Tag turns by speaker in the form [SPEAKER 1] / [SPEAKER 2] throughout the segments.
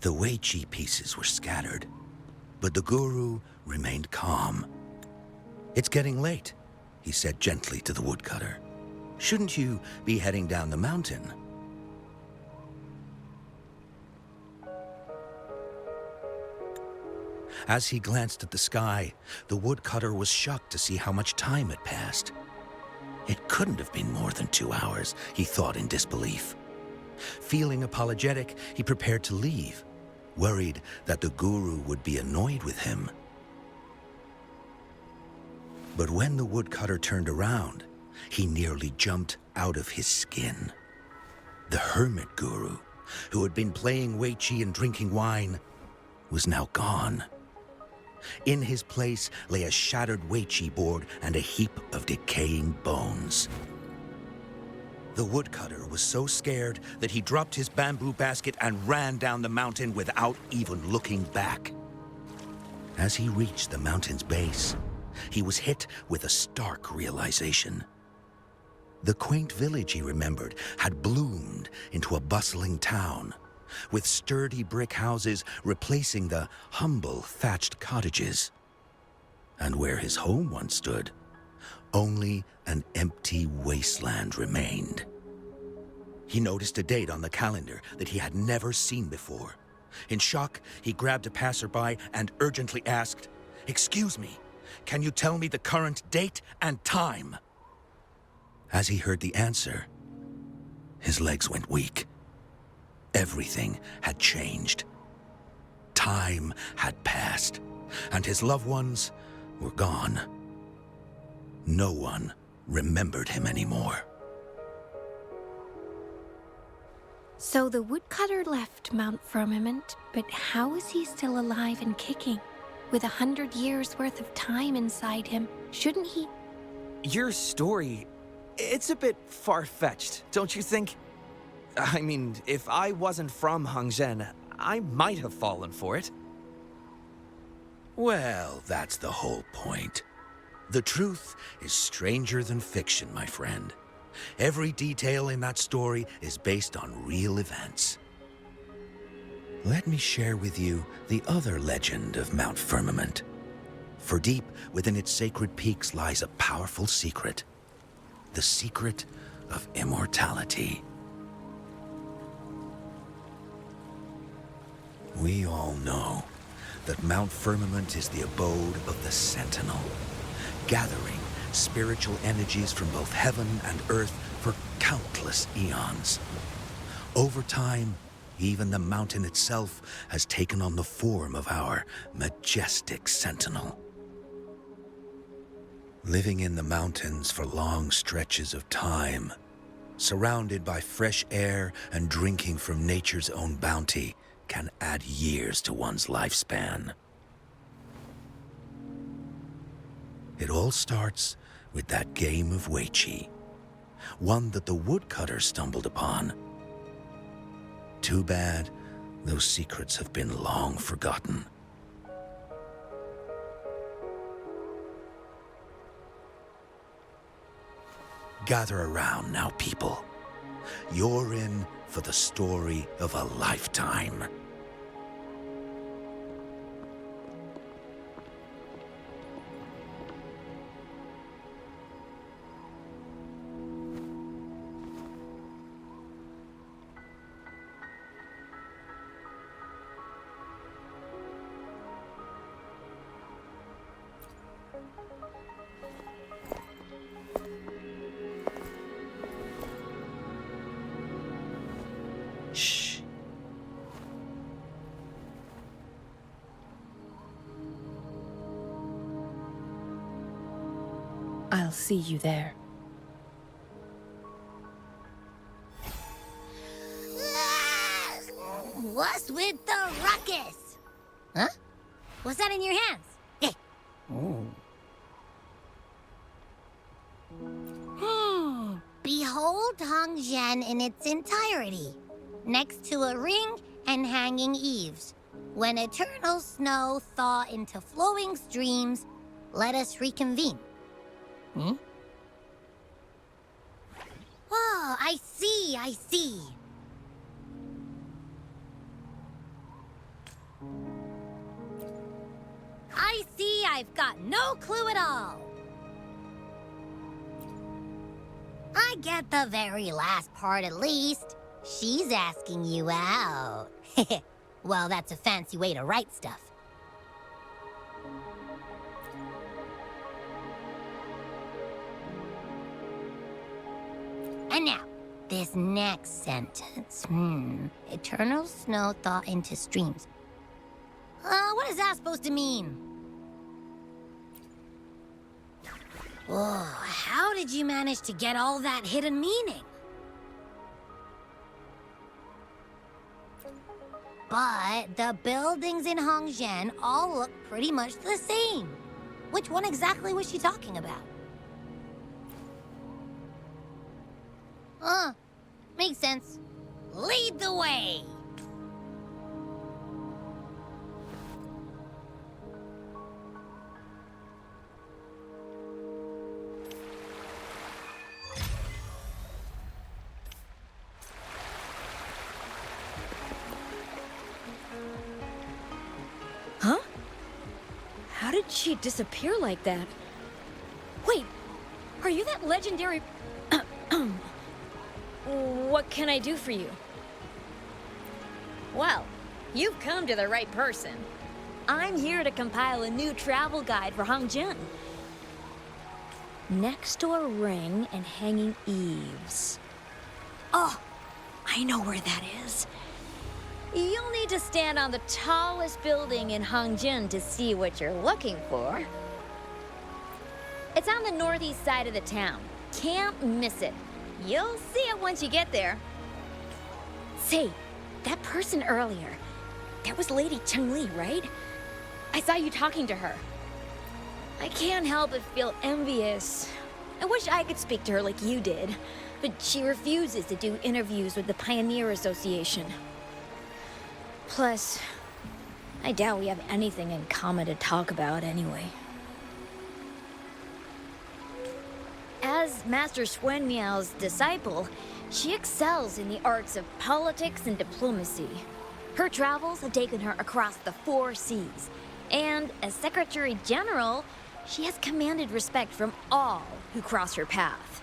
[SPEAKER 1] The Weiqi pieces were scattered, but the guru remained calm. "It's getting late," he said gently to the woodcutter. "Shouldn't you be heading down the mountain?" As he glanced at the sky, the woodcutter was shocked to see how much time had passed. It couldn't have been more than 2 hours, he thought in disbelief. Feeling apologetic, he prepared to leave, worried that the guru would be annoyed with him. But when the woodcutter turned around, he nearly jumped out of his skin. The hermit guru, who had been playing Weiqi and drinking wine, was now gone. In his place lay a shattered Weiqi board and a heap of decaying bones. The woodcutter was so scared that he dropped his bamboo basket and ran down the mountain without even looking back. As he reached the mountain's base, he was hit with a stark realization. The quaint village he remembered had bloomed into a bustling town, with sturdy brick houses replacing the humble thatched cottages. And where his home once stood, only an empty wasteland remained. He noticed a date on the calendar that he had never seen before. In shock, he grabbed a passerby and urgently asked, "Excuse me, can you tell me the current date and time?" As he heard the answer, his legs went weak. Everything had changed. Time had passed, and his loved ones were gone. No one remembered him anymore.
[SPEAKER 2] So the woodcutter left Mount Firmament, but how is he still alive and kicking? With 100 years worth of time inside him, shouldn't he?
[SPEAKER 3] Your story, it's a bit far-fetched, don't you think? I mean, if I wasn't from Hongzhen, I might have fallen for it.
[SPEAKER 1] Well, that's the whole point. The truth is stranger than fiction, my friend. Every detail in that story is based on real events. Let me share with you the other legend of Mount Firmament. For deep within its sacred peaks lies a powerful secret. The secret of immortality. We all know that Mount Firmament is the abode of the Sentinel, gathering spiritual energies from both heaven and earth for countless eons. Over time, even the mountain itself has taken on the form of our majestic Sentinel. Living in the mountains for long stretches of time, surrounded by fresh air and drinking from nature's own bounty, can add years to one's lifespan. It all starts with that game of Weiqi, one that the woodcutter stumbled upon. Too bad those secrets have been long forgotten. Gather around now, people. You're in for the story of a lifetime. Shh.
[SPEAKER 4] I'll see you there.
[SPEAKER 5] What's with the ruckus? Huh? What's that in your hands? Hey. Behold Hongzhen in its entirety, next to a ring and hanging eaves. When eternal snow thaw into flowing streams, let us reconvene. Oh, I see. I see I've got no clue at all. I get the very last part at least. She's asking you out. Well, that's a fancy way to write stuff. And now, this next sentence. Eternal snow thaw into streams. What is that supposed to mean? Oh, how did you manage to get all that hidden meaning? But the buildings in Hongzhen all look pretty much the same. Which one exactly was she talking about? Makes sense. Lead the way!
[SPEAKER 4] Huh? How did she disappear like that? Wait, are you that legendary... What can I do for you?
[SPEAKER 6] Well, you've come to the right person. I'm here to compile a new travel guide for Hongzhen. Next door ring and hanging eaves. Oh, I know where that is. You'll need to stand on the tallest building in Hongzhen to see what you're looking for. It's on the northeast side of the town. Can't miss it. You'll see it once you get there. Say, that person earlier, that was Lady Changli, right? I saw you talking to her. I can't help but feel envious. I wish I could speak to her like you did, but she refuses to do interviews with the Pioneer Association. Plus, I doubt we have anything in common to talk about anyway. As Master Xuan Miao's disciple, she excels in the arts of politics and diplomacy. Her travels have taken her across the 4 seas, and as Secretary General, she has commanded respect from all who cross her path.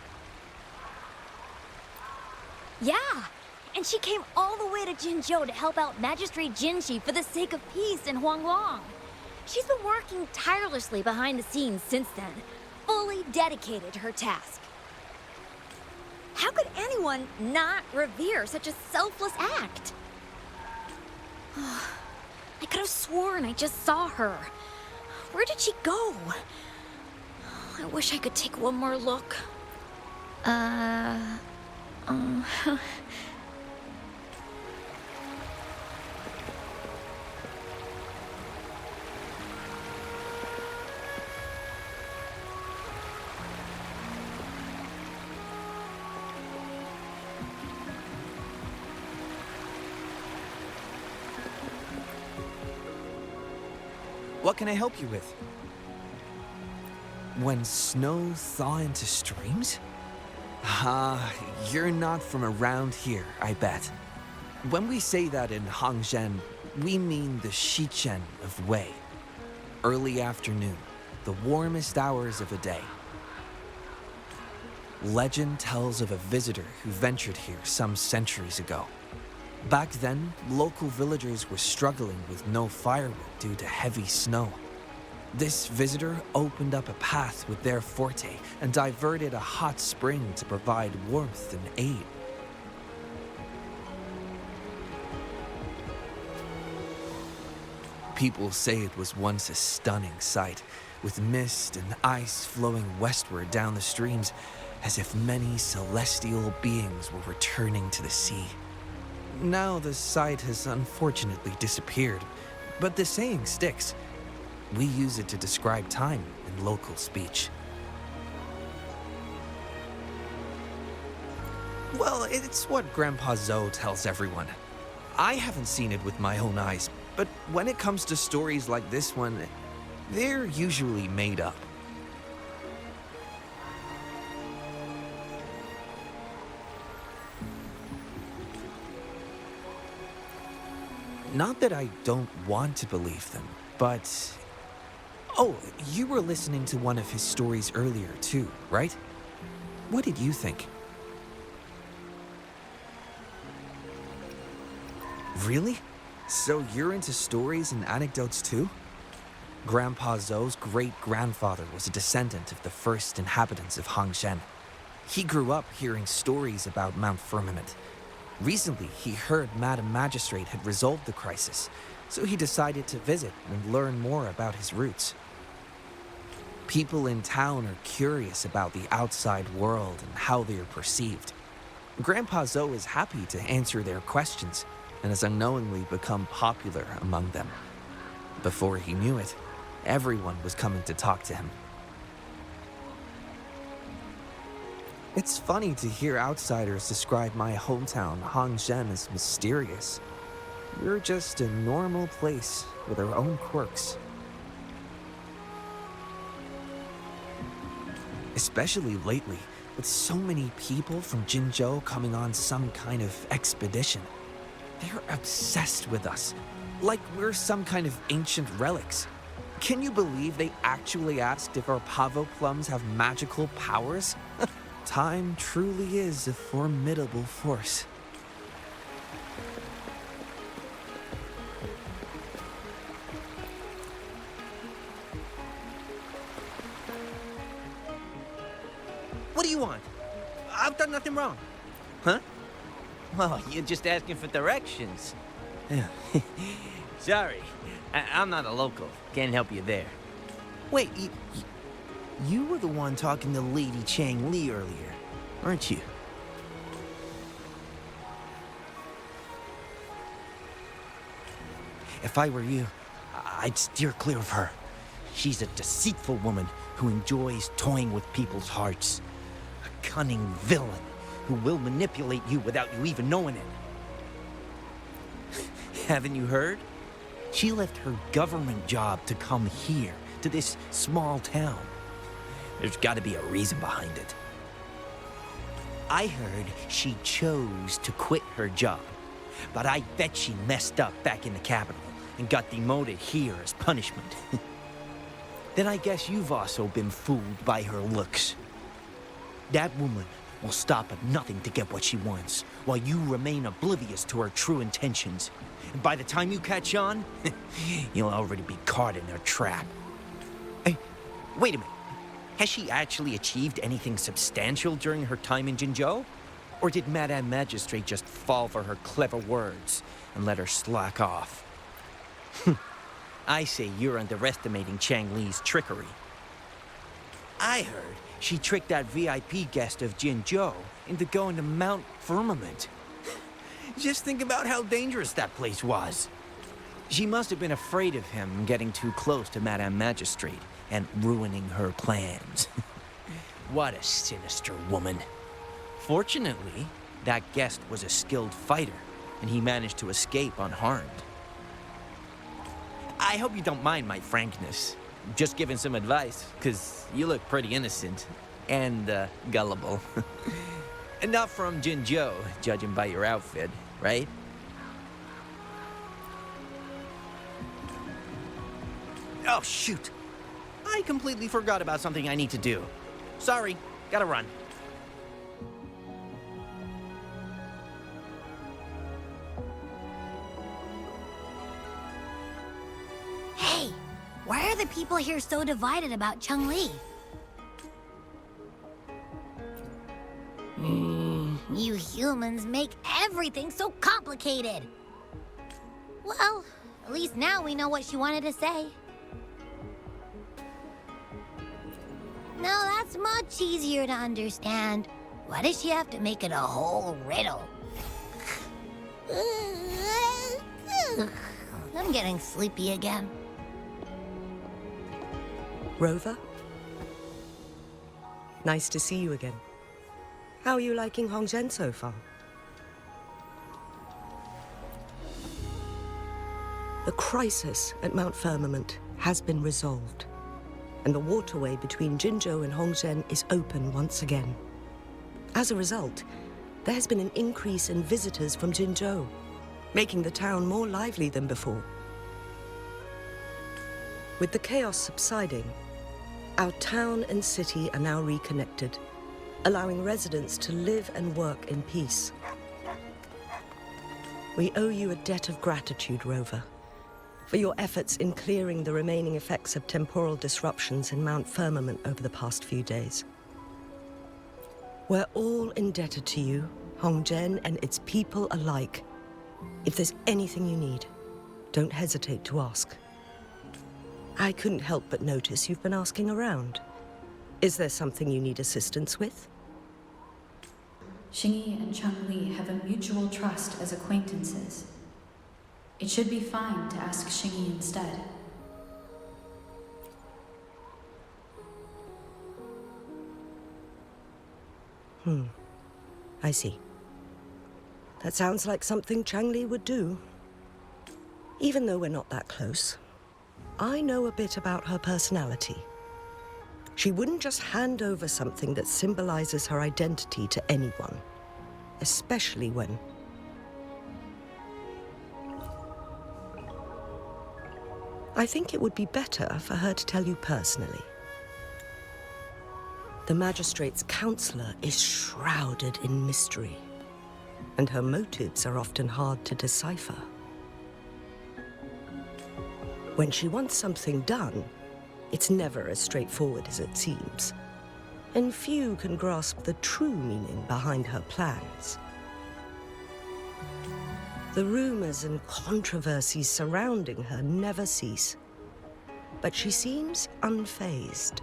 [SPEAKER 6] Yeah, and she came all the way to Jinzhou to help out Magistrate Jinshi for the sake of peace in Huanglong. She's been working tirelessly behind the scenes since then, fully dedicated to her task. How could anyone not revere such a selfless act? I could have sworn I just saw her. Where did she go? I wish I could take one more look.
[SPEAKER 3] What can I help you with? When snow thaw into streams? You're not from around here, I bet. When we say that in Hongzhen, we mean the Shichen of Wei. Early afternoon, the warmest hours of the day. Legend tells of a visitor who ventured here some centuries ago. Back then, local villagers were struggling with no firewood due to heavy snow. This visitor opened up a path with their forte and diverted a hot spring to provide warmth and aid. People say it was once a stunning sight, with mist and ice flowing westward down the streams, as if many celestial beings were returning to the sea. Now the sight has unfortunately disappeared, but the saying sticks. We use it to describe time in local speech. Well, it's what Grandpa Zoe tells everyone. I haven't seen it with my own eyes, but when it comes to stories like this one, they're usually made up. Not that I don't want to believe them, but Oh, you were listening to one of his stories earlier too, right? What did you think? Really? So you're into stories and anecdotes too? Grandpa Zhou's great-grandfather was a descendant of the first inhabitants of Hongzhen. He grew up hearing stories about Mount Firmament. Recently, he heard Madam Magistrate had resolved the crisis, so he decided to visit and learn more about his roots. People in town are curious about the outside world and how they are perceived. Grandpa Zhou is happy to answer their questions and has unknowingly become popular among them. Before he knew it, everyone was coming to talk to him. It's funny to hear outsiders describe my hometown, Hongzhen, as mysterious. We're just a normal place with our own quirks. Especially lately, with so many people from Jinzhou coming on some kind of expedition. They're obsessed with us, like we're some kind of ancient relics. Can you believe they actually asked if our pavo plums have magical powers? Time truly is a formidable force.
[SPEAKER 7] What do you want? I've done nothing wrong. Huh? Well, you're just asking for directions. Sorry, I'm not a local. Can't help you there. Wait, you were the one talking to Lady Changli earlier, weren't you? If I were you, I'd steer clear of her. She's a deceitful woman who enjoys toying with people's hearts. A cunning villain who will manipulate you without you even knowing it. Haven't you heard? She left her government job to come here, to this small town. There's got to be a reason behind it. I heard she chose to quit her job, but I bet she messed up back in the capital and got demoted here as punishment. Then I guess you've also been fooled by her looks. That woman will stop at nothing to get what she wants, while you remain oblivious to her true intentions. And by the time you catch on, you'll already be caught in her trap. Hey, wait a minute. Has she actually achieved anything substantial during her time in Jinzhou? Or did Madame Magistrate just fall for her clever words and let her slack off? I say you're underestimating Changli's trickery. I heard she tricked that VIP guest of Jinzhou into going to Mount Firmament. Just think about how dangerous that place was. She must have been afraid of him getting too close to Madame Magistrate and ruining her plans. What a sinister woman. Fortunately, that guest was a skilled fighter, and he managed to escape unharmed. I hope you don't mind my frankness. Just giving some advice, because you look pretty innocent and gullible. And not from Jinzhou, judging by your outfit, right? Oh, shoot. I completely forgot about something I need to do. Sorry, gotta run.
[SPEAKER 5] Hey, why are the people here so divided about Changli? You humans make everything so complicated. Well, at least now we know what she wanted to say. No, that's much easier to understand. Why does she have to make it a whole riddle? I'm getting sleepy again.
[SPEAKER 8] Rover? Nice to see you again. How are you liking Hongzhen so far? The crisis at Mount Firmament has been resolved, and the waterway between Jinzhou and Hongzhen is open once again. As a result, there has been an increase in visitors from Jinzhou, making the town more lively than before. With the chaos subsiding, our town and city are now reconnected, allowing residents to live and work in peace. We owe you a debt of gratitude, Rover, for your efforts in clearing the remaining effects of temporal disruptions in Mount Firmament over the past few days. We're all indebted to you, Hongzhen and its people alike. If there's anything you need, don't hesitate to ask. I couldn't help but notice you've been asking around. Is there something you need assistance with?
[SPEAKER 9] Xingyi and Changli have a mutual trust as acquaintances. It should be fine to ask Xingyi instead.
[SPEAKER 8] I see. That sounds like something Changli would do. Even though we're not that close, I know a bit about her personality. She wouldn't just hand over something that symbolizes her identity to anyone, especially when... I think it would be better for her to tell you personally. The Magistrate's counselor is shrouded in mystery, and her motives are often hard to decipher. When she wants something done, it's never as straightforward as it seems, and few can grasp the true meaning behind her plans. The rumors and controversies surrounding her never cease, but she seems unfazed.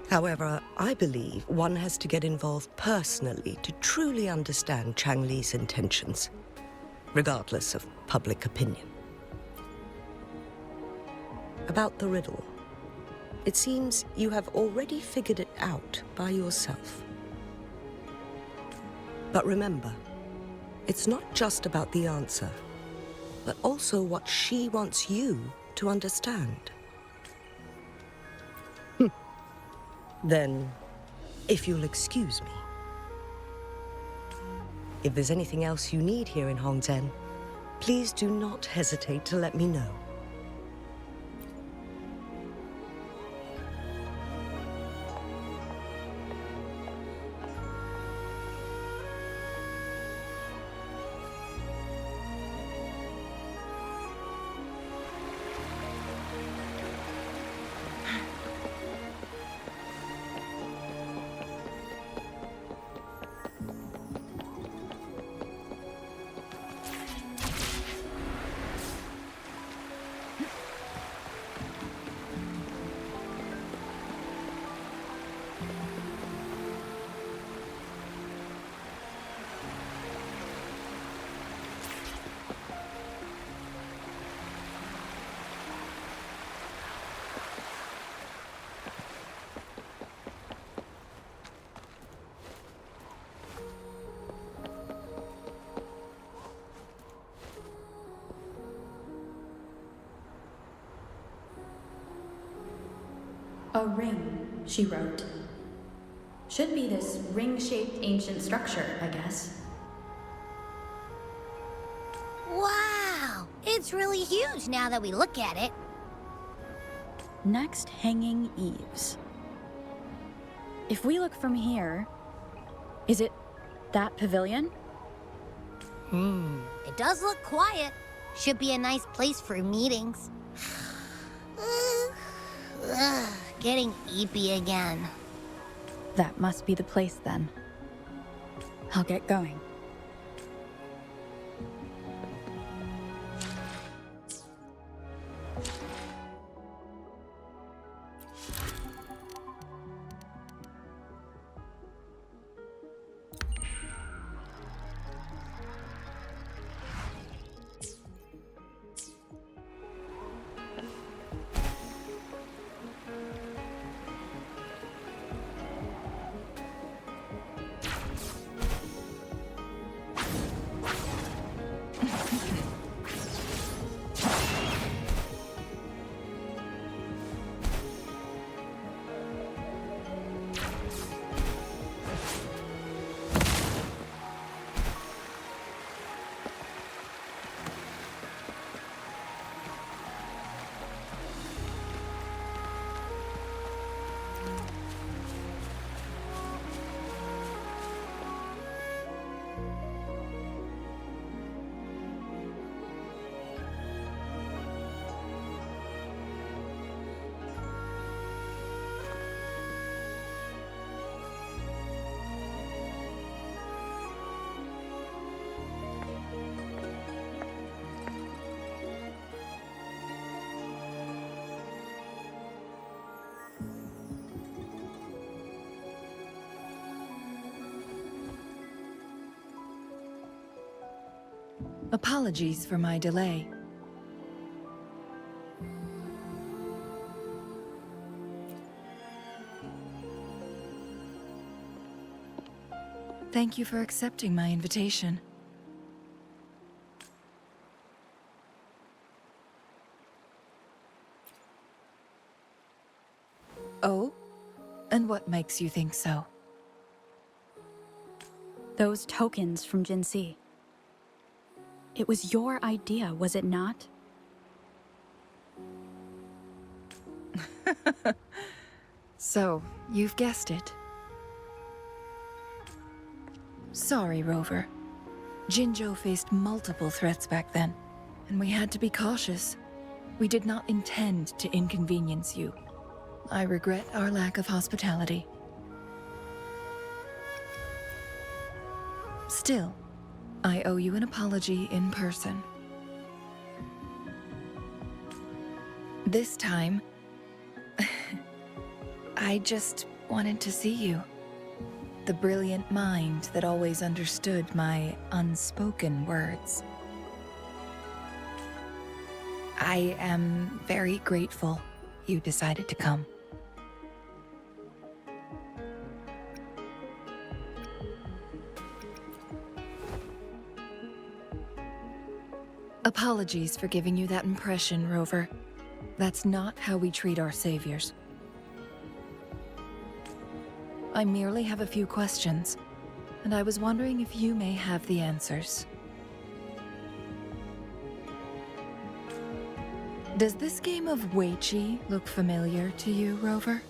[SPEAKER 8] However, I believe one has to get involved personally to truly understand Changli's intentions, regardless of public opinion. About the riddle, it seems you have already figured it out by yourself. But remember, it's not just about the answer, but also what she wants you to understand. Then, if you'll excuse me. If there's anything else you need here in Hongzhen, please do not hesitate to let me know.
[SPEAKER 9] A ring, she wrote. Should be this ring-shaped ancient structure, I guess.
[SPEAKER 5] Wow! It's really huge now that we look at it.
[SPEAKER 6] Next, hanging eaves. If we look from here, is it that pavilion?
[SPEAKER 5] It does look quiet. Should be a nice place for meetings. Getting eepy again.
[SPEAKER 6] That must be the place then. I'll get going.
[SPEAKER 10] Apologies for my delay. Thank you for accepting my invitation. Oh? And what makes you think so?
[SPEAKER 9] Those tokens from Jinxi. It was your idea, was it not?
[SPEAKER 10] So, you've guessed it. Sorry, Rover. Jinzhou faced multiple threats back then, and we had to be cautious. We did not intend to inconvenience you. I regret our lack of hospitality. Still, I owe you an apology in person. This time, I just wanted to see you. The brilliant mind that always understood my unspoken words. I am very grateful you decided to come. Apologies for giving you that impression, Rover. That's not how we treat our saviors. I merely have a few questions, and I was wondering if you may have the answers. Does this game of Weiqi look familiar to you, Rover?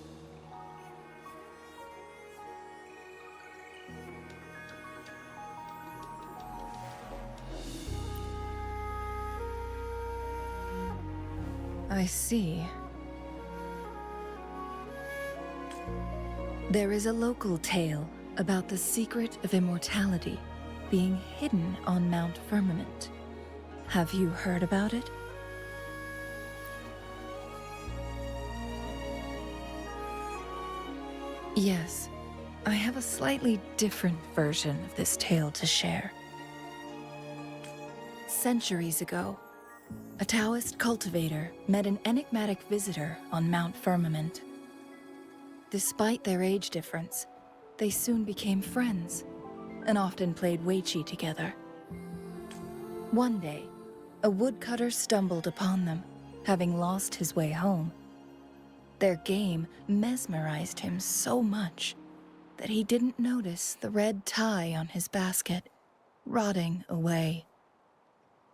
[SPEAKER 10] I see. There is a local tale about the secret of immortality being hidden on Mount Firmament. Have you heard about it? Yes, I have a slightly different version of this tale to share. Centuries ago, a Taoist cultivator met an enigmatic visitor on Mount Firmament. Despite their age difference, they soon became friends and often played Weiqi together. One day, a woodcutter stumbled upon them, having lost his way home. Their game mesmerized him so much that he didn't notice the red tie on his basket, rotting away.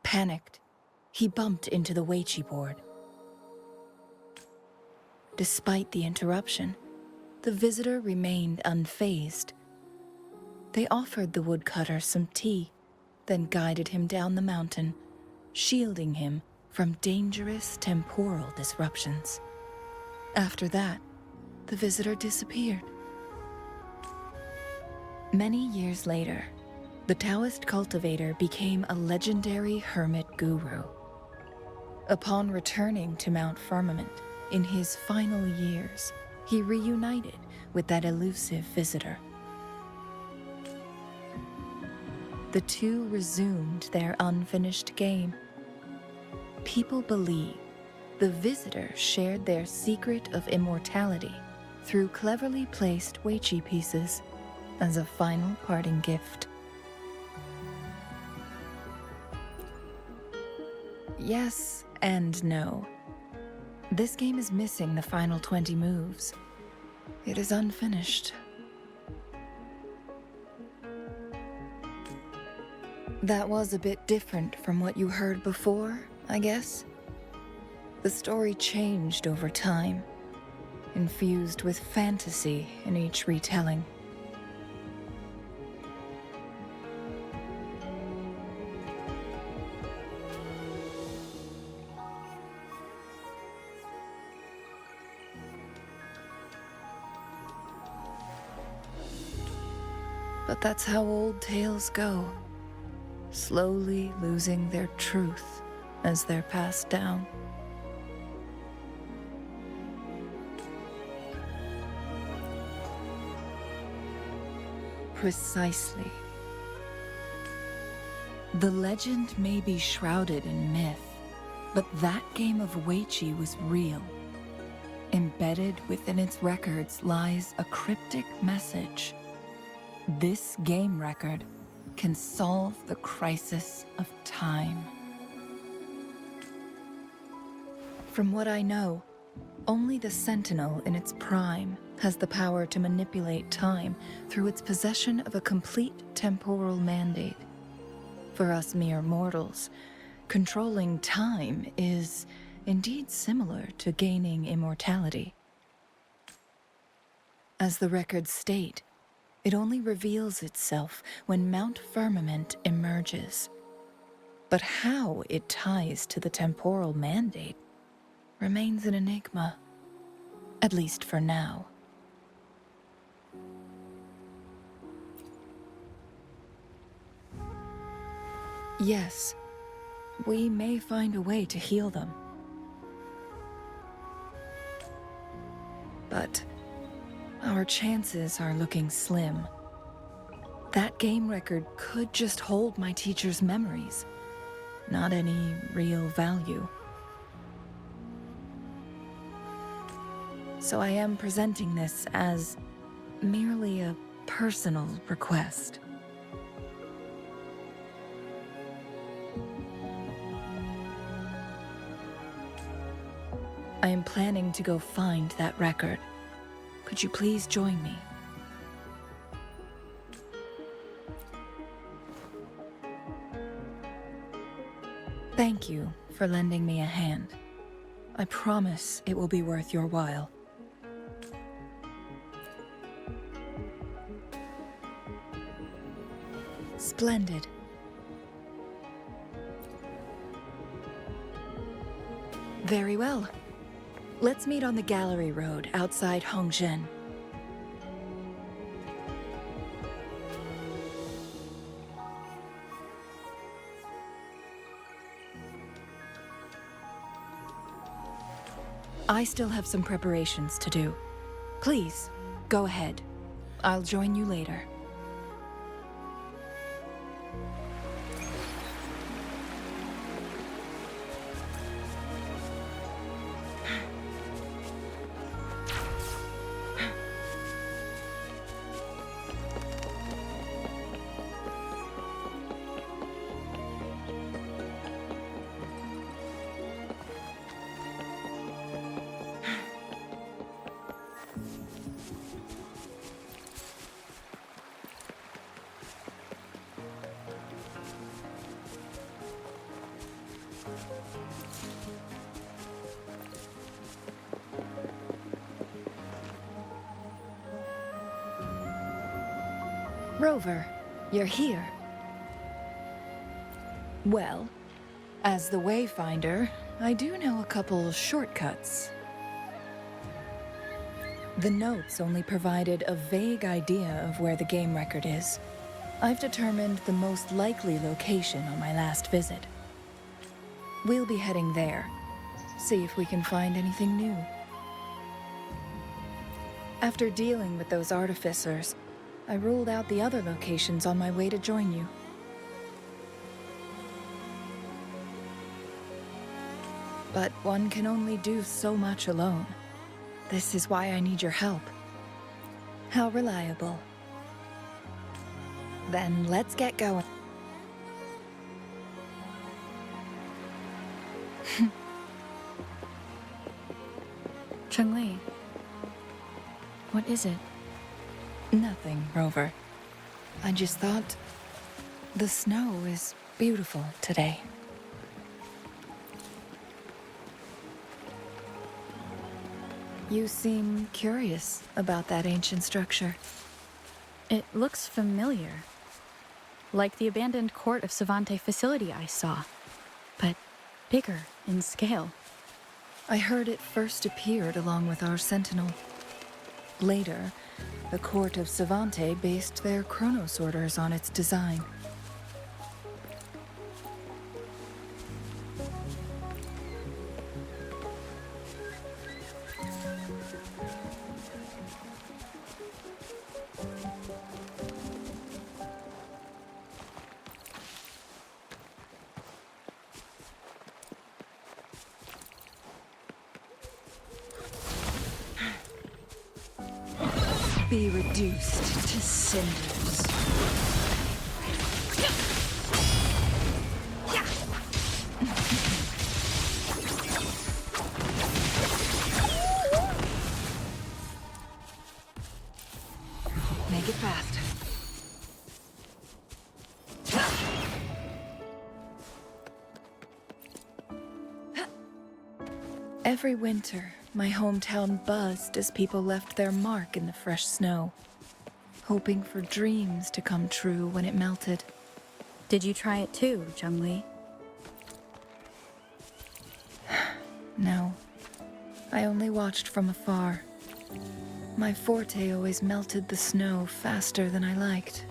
[SPEAKER 10] Panicked, he bumped into the Weiqi board. Despite the interruption, the visitor remained unfazed. They offered the woodcutter some tea, then guided him down the mountain, shielding him from dangerous temporal disruptions. After that, the visitor disappeared. Many years later, the Taoist cultivator became a legendary hermit guru. Upon returning to Mount Firmament in his final years, he reunited with that elusive visitor. The two resumed their unfinished game. People believe the visitor shared their secret of immortality through cleverly placed Weiqi pieces as a final parting gift. Yes and no. This game is missing the final 20 moves. It is unfinished. That was a bit different from what you heard before, I guess. The story changed over time. infused with fantasy in each retelling. But that's how old tales go, slowly losing their truth as they're passed down. Precisely. The legend may be shrouded in myth, but that game of Weiqi was real. Embedded within its records lies a cryptic message. This game record can solve the crisis of time. From what I know, only the Sentinel in its prime has the power to manipulate time through its possession of a complete temporal mandate. For us mere mortals, controlling time is indeed similar to gaining immortality. As the records state, it only reveals itself when Mount Firmament emerges. But how it ties to the temporal mandate remains an enigma, at least for now. Yes, we may find a way to heal them. But our chances are looking slim. That game record could just hold my teacher's memories, not any real value. So I am presenting this as merely a personal request. I am planning to go find that record. Could you please join me? Thank you for lending me a hand. I promise it will be worth your while. Splendid. Very well. Let's meet on the gallery road outside Hongzhen. I still have some preparations to do. Please, go ahead. I'll join you later. Rover, you're here. Well, as the Wayfinder, I do know a couple shortcuts. The notes only provided a vague idea of where the game record is. I've determined the most likely location on my last visit. We'll be heading there, see if we can find anything new. After dealing with those artificers, I ruled out the other locations on my way to join you. But one can only do so much alone. This is why I need your help. How reliable. Then let's get going.
[SPEAKER 9] Changli, what is it?
[SPEAKER 10] Nothing, Rover. I just thought the snow is beautiful today. You seem curious about that ancient structure.
[SPEAKER 9] It looks familiar. Like the abandoned court of Savante facility I saw, but bigger in scale.
[SPEAKER 10] I heard it first appeared along with our sentinel. Later, the court of Savante based their Chronos orders on its design. Be reduced to cinders. Make it fast. Every winter, my hometown buzzed as people left their mark in the fresh snow, hoping for dreams to come true when it melted.
[SPEAKER 9] Did you try it too, Changli?
[SPEAKER 10] No, I only watched from afar. My forte always melted the snow faster than I liked.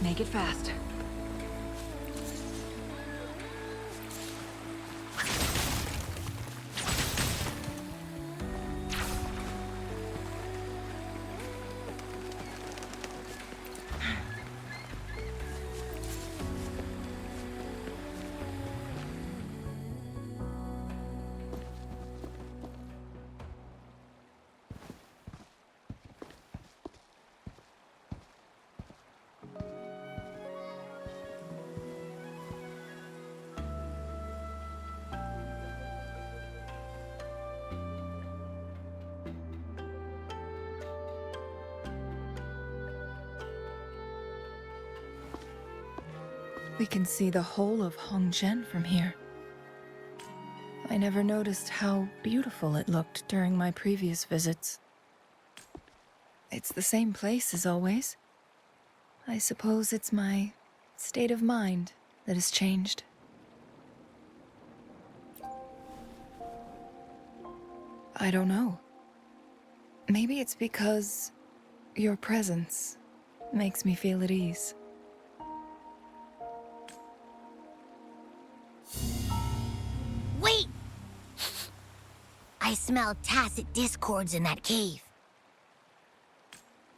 [SPEAKER 10] Make it fast. We can see the whole of Hongzhen from here. I never noticed how beautiful it looked during my previous visits. It's the same place as always. I suppose it's my state of mind that has changed. I don't know. Maybe it's because your presence makes me feel at ease.
[SPEAKER 5] Wait! I smell tacit discords in that cave.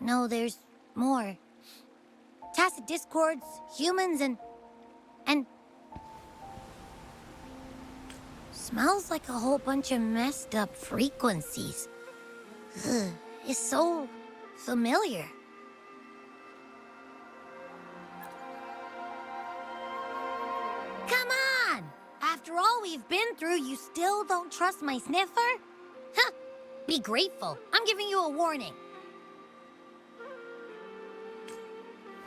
[SPEAKER 5] No, there's more. Tacit discords, humans, and... Smells like a whole bunch of messed up frequencies. Ugh, it's so familiar. Come on! After all we've been through, you still don't trust my sniffer? Huh! Be grateful. I'm giving you a warning.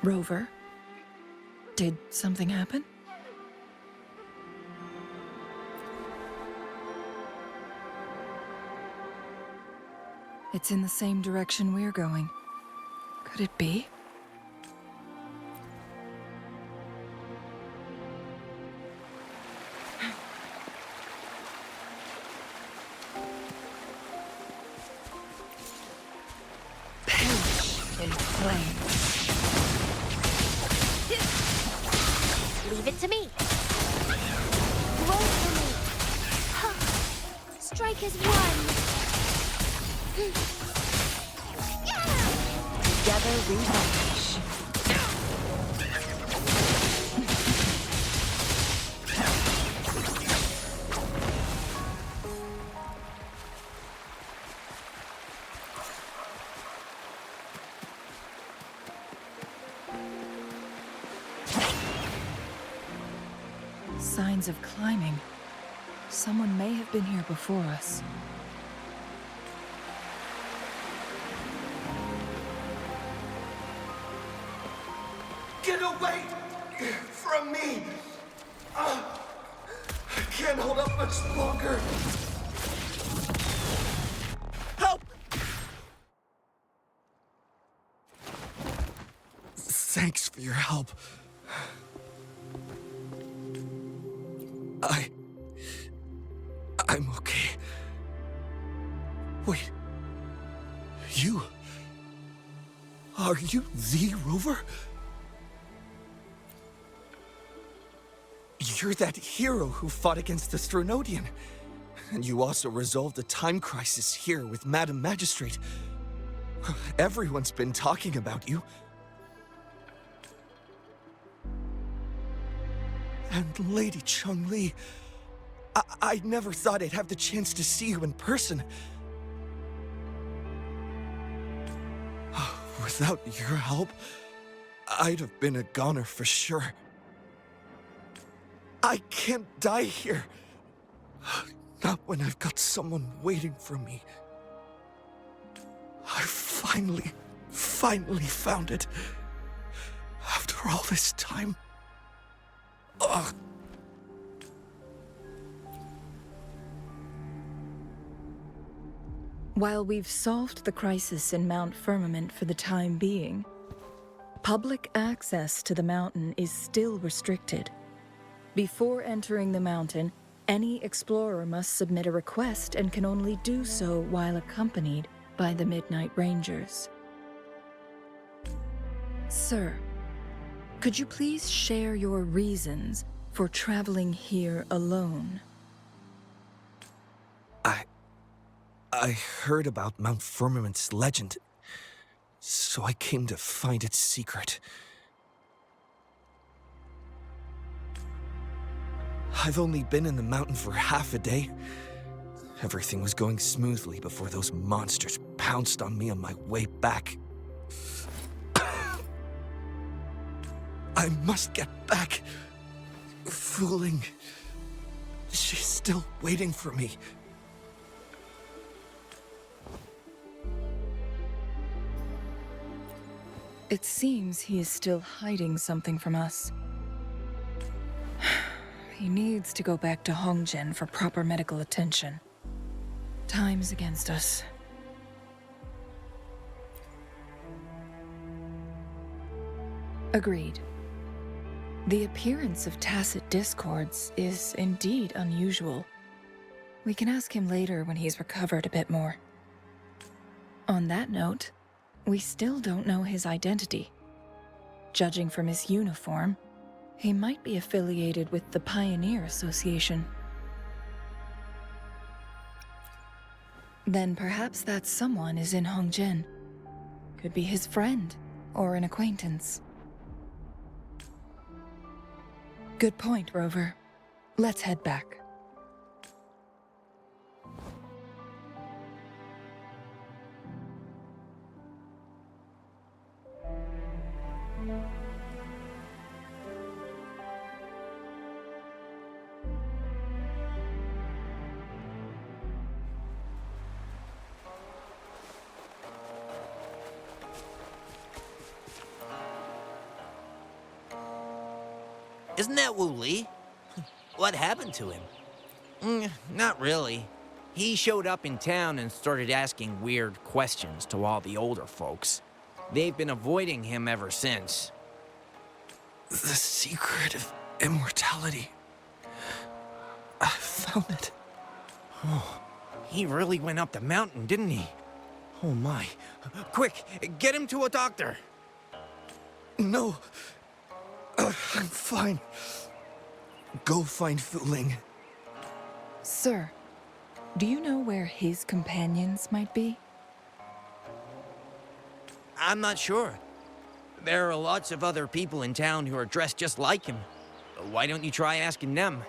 [SPEAKER 10] Rover, did something happen? It's in the same direction we're going. Could it be? Perish in flames.
[SPEAKER 5] Leave it to me. Roll for me. Huh. Strike as one.
[SPEAKER 8] Together we vanish.
[SPEAKER 10] signs of climbing. Someone may have been here before us.
[SPEAKER 11] Get away from me! I can't hold up much longer. Help! Thanks for your help. I'm okay. Wait. You? Are you the Rover? You're that hero who fought against the Stronodian. And you also resolved a time crisis here with Madam Magistrate. Everyone's been talking about you. And Lady Changli, I never thought I'd have the chance to see you in person. Without your help, I'd have been a goner for sure. I can't die here. Not when I've got someone waiting for me. I finally found it. After all this time. Ugh.
[SPEAKER 10] While we've solved the crisis in Mount Firmament for the time being, public access to the mountain is still restricted. Before entering the mountain, any explorer must submit a request and can only do so while accompanied by the Midnight Rangers. Sir, could you please share your reasons for traveling here alone?
[SPEAKER 11] I heard about Mount Firmament's legend, so I came to find its secret. I've only been in the mountain for half a day. Everything was going smoothly before those monsters pounced on me on my way back. I must get back. Fooling. She's still waiting for me.
[SPEAKER 10] It seems he is still hiding something from us. He needs to go back to Hongzhen for proper medical attention. Time's against us. Agreed. The appearance of tacit discords is indeed unusual. We can ask him later when he's recovered a bit more. On that note, we still don't know his identity. Judging from his uniform, he might be affiliated with the Pioneer Association. Then perhaps that someone is in Hongzhen. Could be his friend or an acquaintance. Good point, Rover. Let's head back.
[SPEAKER 7] Isn't that Wu Li? What happened to him? Not really. He showed up in town and started asking weird questions to all the older folks. They've been avoiding him ever since.
[SPEAKER 11] The secret of immortality. I found it.
[SPEAKER 7] Oh, he really went up the mountain, didn't he? Oh my. Quick, get him to a doctor.
[SPEAKER 11] No. I'm fine. Go find Fuling.
[SPEAKER 10] Sir, do you know where his companions might be?
[SPEAKER 7] I'm not sure. There are lots of other people in town who are dressed just like him. Why don't you try asking them?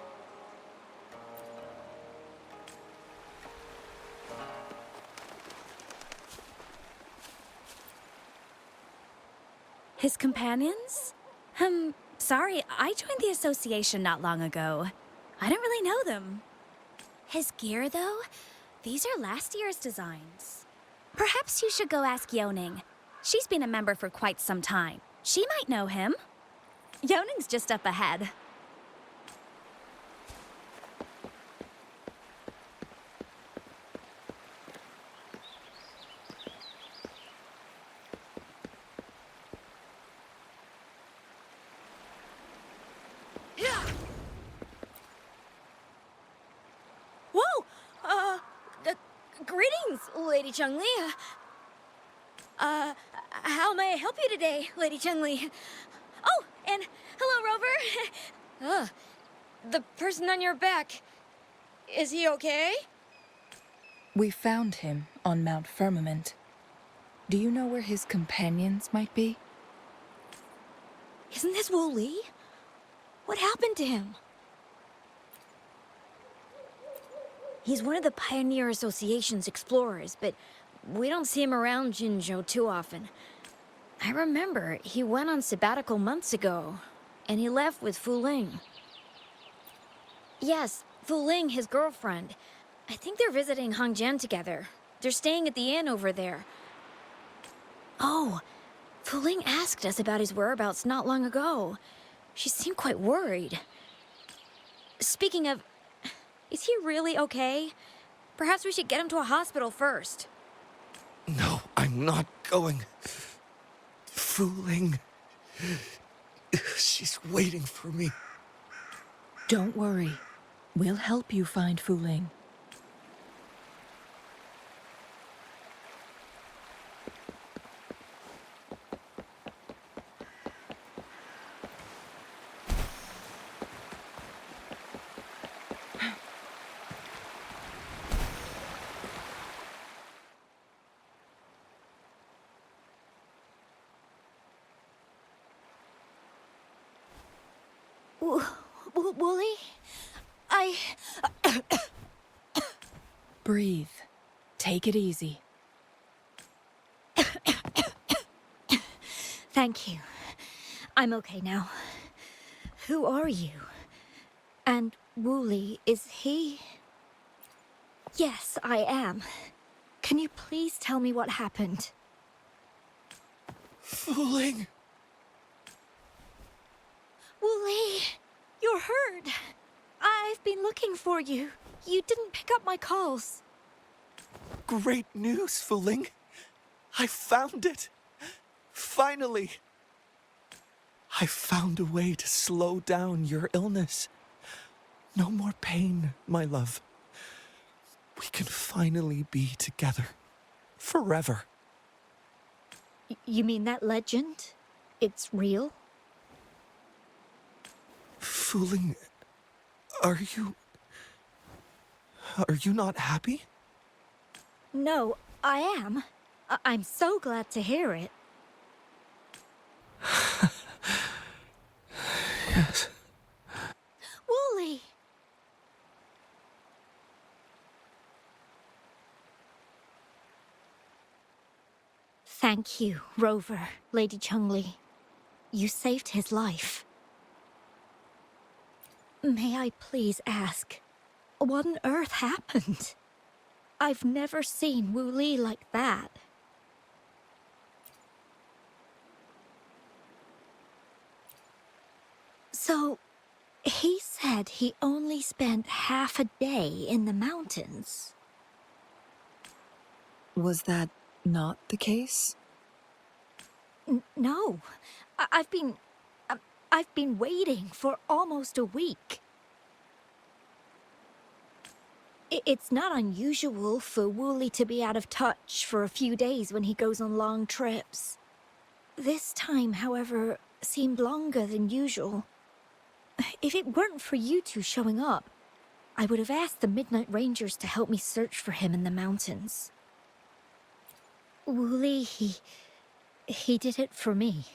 [SPEAKER 4] His companions?
[SPEAKER 12] Sorry, I joined the association not long ago. I don't really know them. His gear, though? These are last year's designs. Perhaps you should go ask Yoning. She's been a member for quite some time. She might know him. Yoning's just up ahead.
[SPEAKER 4] Whoa! Greetings, Lady Changli. How may I help you today, Lady Changli? Oh, and hello, Rover. The person on your back, is he okay?
[SPEAKER 10] We found him on Mount Firmament. Do you know where his companions might be?
[SPEAKER 4] Isn't this Wu Li? What happened to him? He's one of the Pioneer Association's explorers, but we don't see him around Jinzhou too often. I remember he went on sabbatical months ago, and he left with Fu Ling. Yes, Fu Ling, his girlfriend. I think they're visiting Hangjian together. They're staying at the inn over there. Oh, Fu Ling asked us about his whereabouts not long ago. She seemed quite worried. Speaking of, is he really okay? Perhaps we should get him to a hospital first.
[SPEAKER 11] No, I'm not going. Fooling. She's waiting for me.
[SPEAKER 10] Don't worry. We'll help you find Fu Ling.
[SPEAKER 4] Wooly?
[SPEAKER 10] Breathe. Take it easy.
[SPEAKER 4] Thank you. I'm okay now. Who are you? And Wooly, is he? Yes, I am. Can you please tell me what happened?
[SPEAKER 11] Fooling.
[SPEAKER 4] Wooly, you're hurt. I've been looking for you. You didn't pick up my calls.
[SPEAKER 11] Great news, Fooling. I found it. Finally. I found a way to slow down your illness. No more pain, my love. We can finally be together. Forever.
[SPEAKER 4] You mean that legend? It's real?
[SPEAKER 11] Fooling, are you not happy?
[SPEAKER 4] No, I am. I'm so glad to hear it.
[SPEAKER 11] Yes.
[SPEAKER 4] Wooly! Thank you, Rover, Lady Changli. You saved his life. May I please ask, what on earth happened? I've never seen Wu Li like that. So, he said he only spent half a day in the mountains.
[SPEAKER 10] Was that not the case?
[SPEAKER 4] No, I've been waiting for almost a week. It's not unusual for Wooly to be out of touch for a few days when he goes on long trips. This time, however, seemed longer than usual. If it weren't for you two showing up, I would have asked the Midnight Rangers to help me search for him in the mountains. Wooly, he did it for me.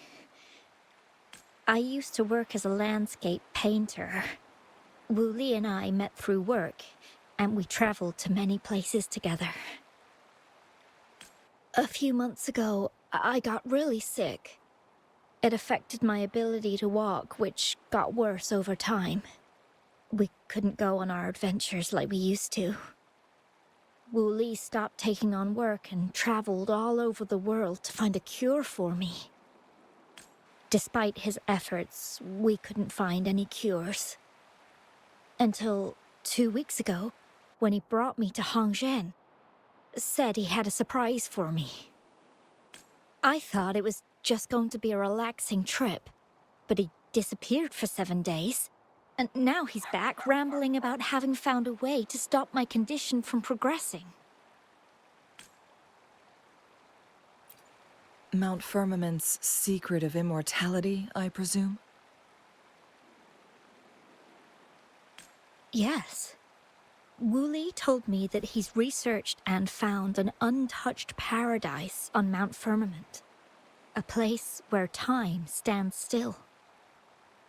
[SPEAKER 4] I used to work as a landscape painter. Wooly and I met through work, and we traveled to many places together. A few months ago, I got really sick. It affected my ability to walk, which got worse over time. We couldn't go on our adventures like we used to. Wu Li stopped taking on work and traveled all over the world to find a cure for me. Despite his efforts, we couldn't find any cures. Until 2 weeks ago, when he brought me to Hongzhen, said he had a surprise for me. I thought it was just going to be a relaxing trip, but he disappeared for 7 days. And now he's back rambling about having found a way to stop my condition from progressing.
[SPEAKER 10] Mount Firmament's secret of immortality, I presume?
[SPEAKER 4] Yes. Wu Li told me that he's researched and found an untouched paradise on Mount Firmament. A place where time stands still.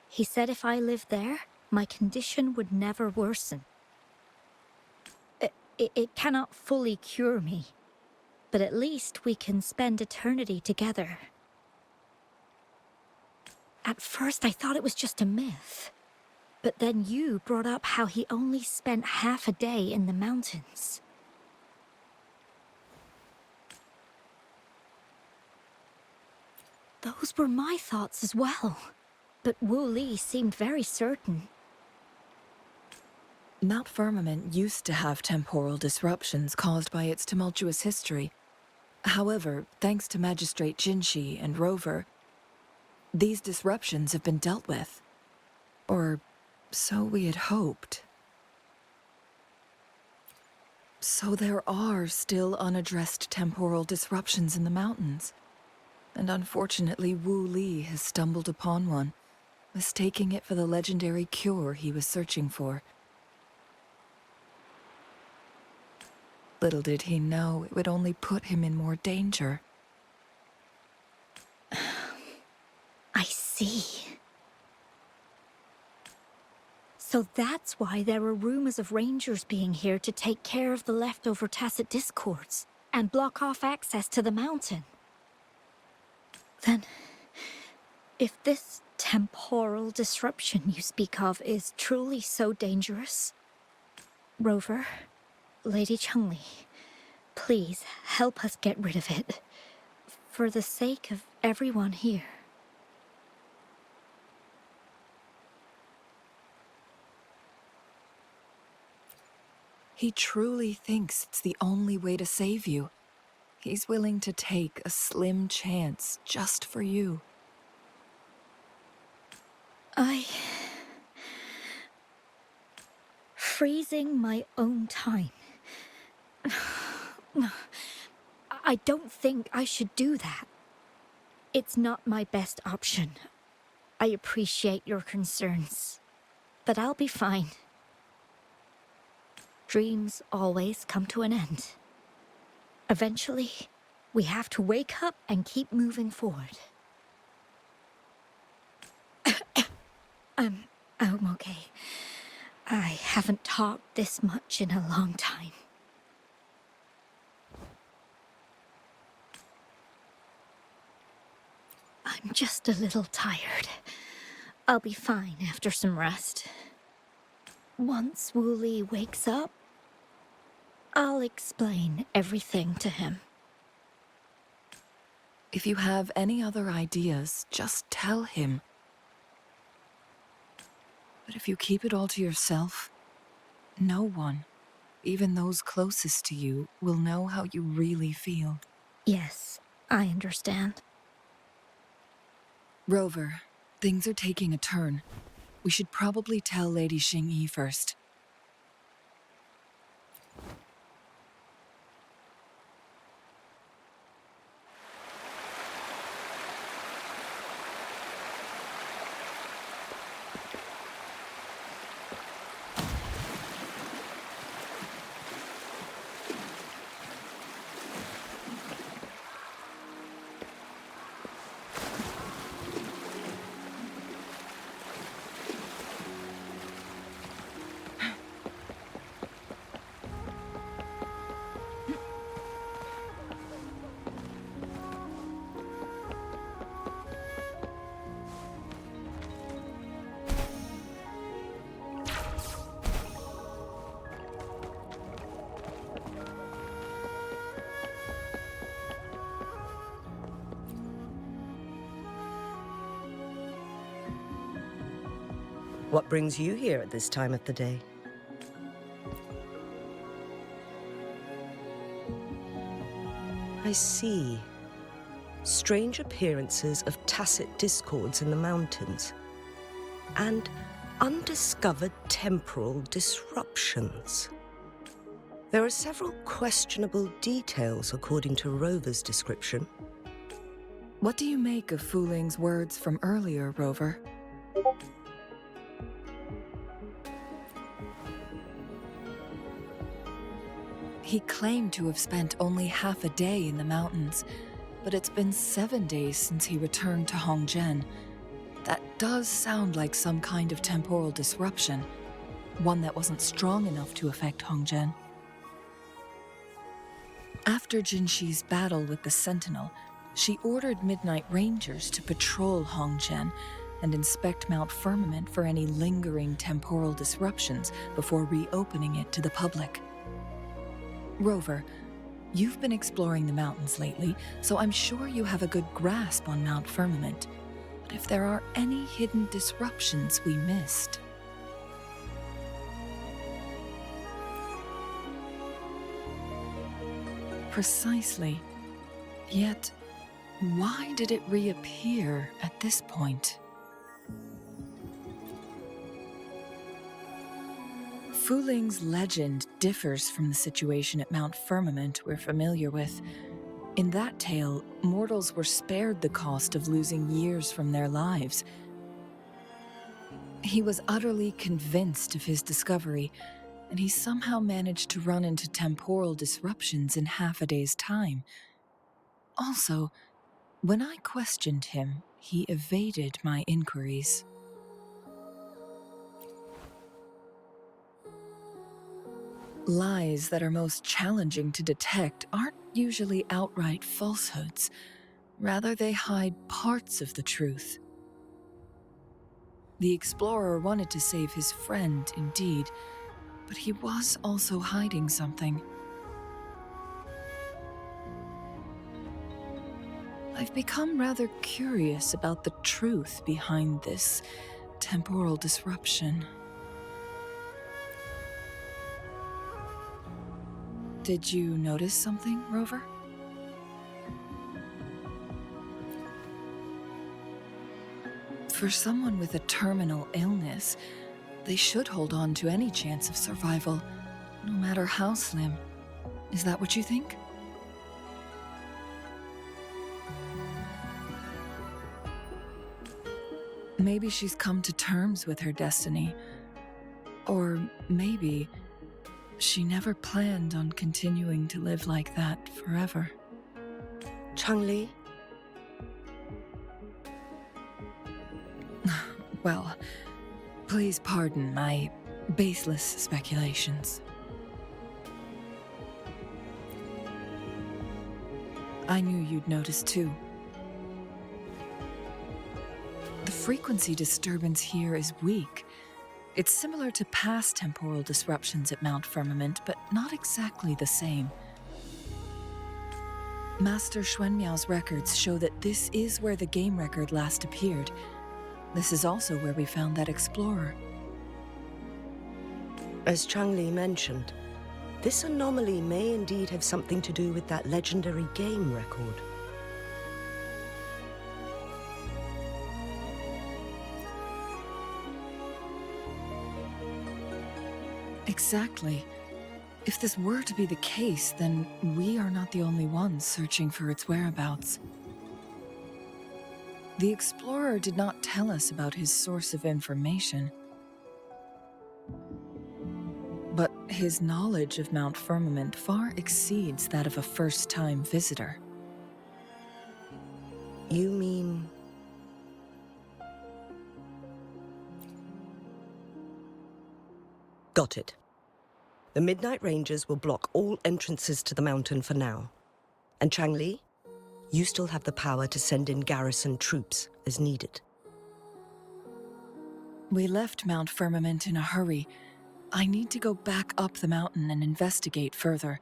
[SPEAKER 4] He said if I lived there, my condition would never worsen. It cannot fully cure me, but at least we can spend eternity together. At first I thought it was just a myth, but then you brought up how he only spent half a day in the mountains. Those were my thoughts as well, but Wu Li seemed very certain.
[SPEAKER 10] Mount Firmament used to have temporal disruptions caused by its tumultuous history. However, thanks to Magistrate Jinshi and Rover, these disruptions have been dealt with. Or so we had hoped. So there are still unaddressed temporal disruptions in the mountains. And unfortunately, Wu Li has stumbled upon one, mistaking it for the legendary cure he was searching for. Little did he know it would only put him in more danger.
[SPEAKER 4] I see. So that's why there were rumors of rangers being here to take care of the leftover tacit discords and block off access to the mountain. Then, if this temporal disruption you speak of is truly so dangerous, Rover, Lady Changli, please help us get rid of it, for the sake of everyone here.
[SPEAKER 10] He truly thinks it's the only way to save you. He's willing to take a slim chance just for you.
[SPEAKER 4] Freezing my own time. I don't think I should do that. It's not my best option. I appreciate your concerns, but I'll be fine. Dreams always come to an end. Eventually, we have to wake up and keep moving forward. I'm okay. I haven't talked this much in a long time. I'm just a little tired. I'll be fine after some rest. Once Wu Li wakes up, I'll explain everything to him.
[SPEAKER 10] If you have any other ideas, just tell him. But if you keep it all to yourself, no one, even those closest to you, will know how you really feel.
[SPEAKER 4] Yes, I understand.
[SPEAKER 10] Rover, things are taking a turn. We should probably tell Lady Xingyi first.
[SPEAKER 8] What brings you here at this time of the day? I see. Strange appearances of tacit discords in the mountains. And undiscovered temporal disruptions. There are several questionable details according to Rover's description.
[SPEAKER 10] What do you make of Fuling's words from earlier, Rover? He claimed to have spent only half a day in the mountains, but it's been 7 days since he returned to Hongzhen. That does sound like some kind of temporal disruption, one that wasn't strong enough to affect Hongzhen. After Jinxi's battle with the Sentinel, she ordered Midnight Rangers to patrol Hongzhen and inspect Mount Firmament for any lingering temporal disruptions before reopening it to the public. Rover, you've been exploring the mountains lately, so I'm sure you have a good grasp on Mount Firmament. But if there are any hidden disruptions we missed... Precisely. Yet, why did it reappear at this point? Fuling's legend differs from the situation at Mount Firmament we're familiar with. In that tale, mortals were spared the cost of losing years from their lives. He was utterly convinced of his discovery, and he somehow managed to run into temporal disruptions in half a day's time. Also, when I questioned him, he evaded my inquiries. Lies that are most challenging to detect aren't usually outright falsehoods. Rather, they hide parts of the truth. The explorer wanted to save his friend, indeed, but he was also hiding something. I've become rather curious about the truth behind this temporal disruption. Did you notice something, Rover? For someone with a terminal illness, they should hold on to any chance of survival, no matter how slim. Is that what you think? Maybe she's come to terms with her destiny. Or maybe she never planned on continuing to live like that forever.
[SPEAKER 8] Changli?
[SPEAKER 10] Well, please pardon my baseless speculations. I knew you'd notice too. The frequency disturbance here is weak. It's similar to past temporal disruptions at Mount Firmament, but not exactly the same. Master Xuanmiao's records show that this is where the game record last appeared. This is also where we found that explorer.
[SPEAKER 8] As Changli mentioned, this anomaly may indeed have something to do with that legendary game record.
[SPEAKER 10] Exactly. If this were to be the case, then we are not the only ones searching for its whereabouts. The explorer did not tell us about his source of information. But his knowledge of Mount Firmament far exceeds that of a first-time visitor.
[SPEAKER 8] You mean... Got it. The Midnight Rangers will block all entrances to the mountain for now. And Changli, you still have the power to send in garrison troops as needed.
[SPEAKER 10] We left Mount Firmament in a hurry. I need to go back up the mountain and investigate further.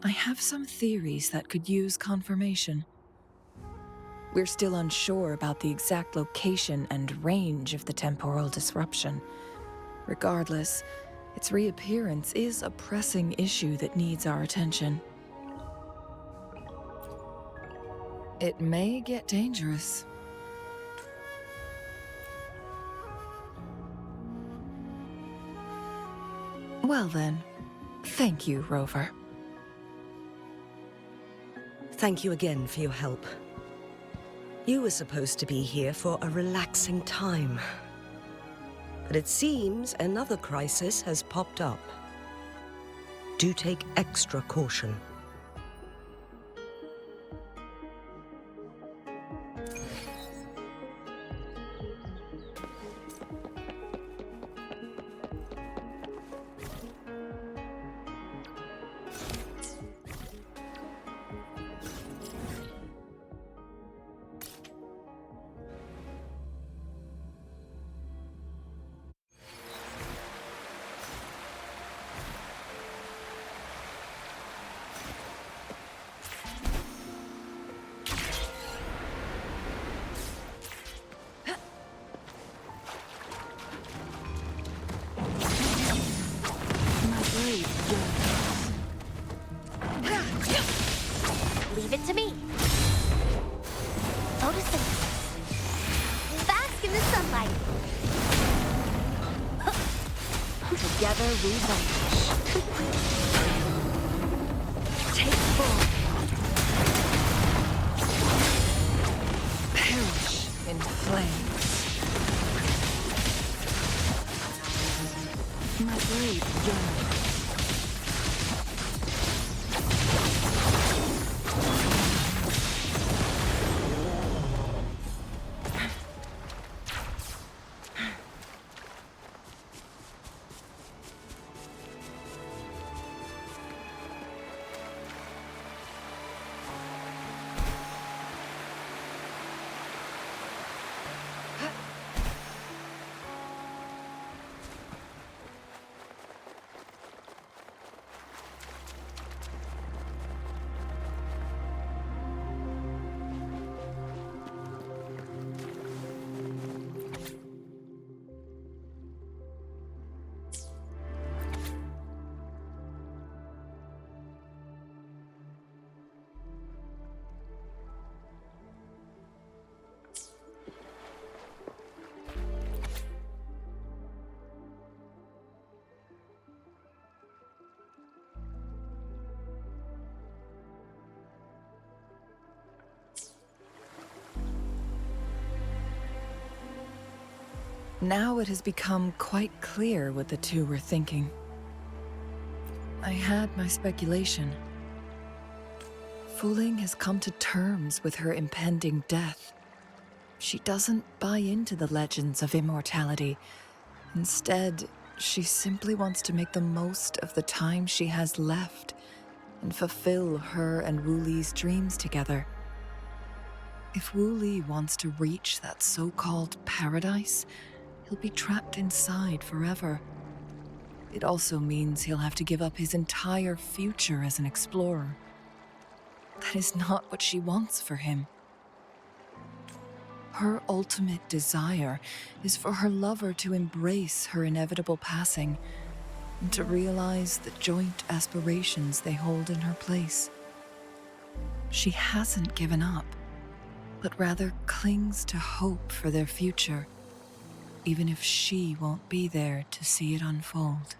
[SPEAKER 10] I have some theories that could use confirmation. We're still unsure about the exact location and range of the temporal disruption. Regardless, its reappearance is a pressing issue that needs our attention. It may get dangerous. Well then, thank you, Rover.
[SPEAKER 8] Thank you again for your help. You were supposed to be here for a relaxing time. But it seems another crisis has popped up. Do take extra caution.
[SPEAKER 5] Leave it to me. Photosynthesis. Bask in the sunlight.
[SPEAKER 10] Together we vanquish. Take form. Perish in flames. My blade yearns. Now it has become quite clear what the two were thinking. I had my speculation. Wuthering has come to terms with her impending death. She doesn't buy into the legends of immortality. Instead, she simply wants to make the most of the time she has left and fulfill her and Wu Li's dreams together. If Wu Li wants to reach that so-called paradise, he'll be trapped inside forever. It also means he'll have to give up his entire future as an explorer. That is not what she wants for him. Her ultimate desire is for her lover to embrace her inevitable passing and to realize the joint aspirations they hold in her place. She hasn't given up, but rather clings to hope for their future, even if she won't be there to see it unfold.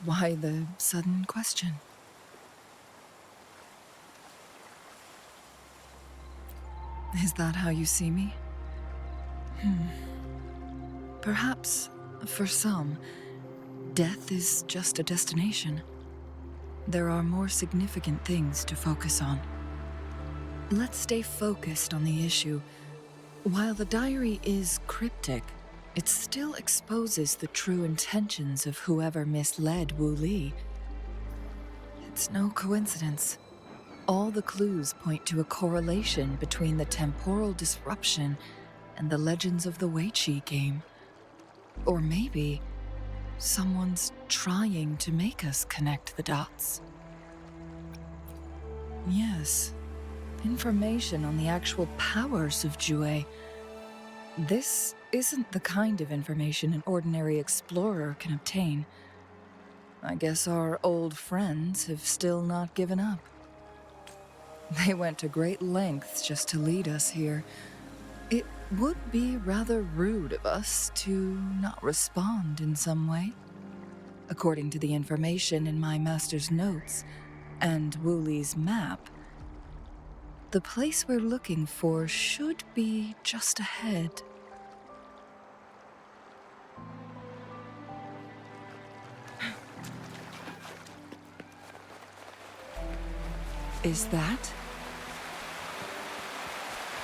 [SPEAKER 10] Why the sudden question? Is that how you see me? Perhaps, for some, death is just a destination. There are more significant things to focus on. Let's stay focused on the issue. While the diary is cryptic, it still exposes the true intentions of whoever misled Wu Li. It's no coincidence. All the clues point to a correlation between the temporal disruption and the legends of the Weiqi game. Or maybe someone's trying to make us connect the dots. Yes, Information on the actual powers of Jue. This isn't the kind of information an ordinary explorer can obtain. I guess our old friends have still not given up. They went to great lengths just to lead us here. It would be rather rude of us to not respond in some way. According to the information in my master's notes and Wuli's map, the place we're looking for should be just ahead. Is that?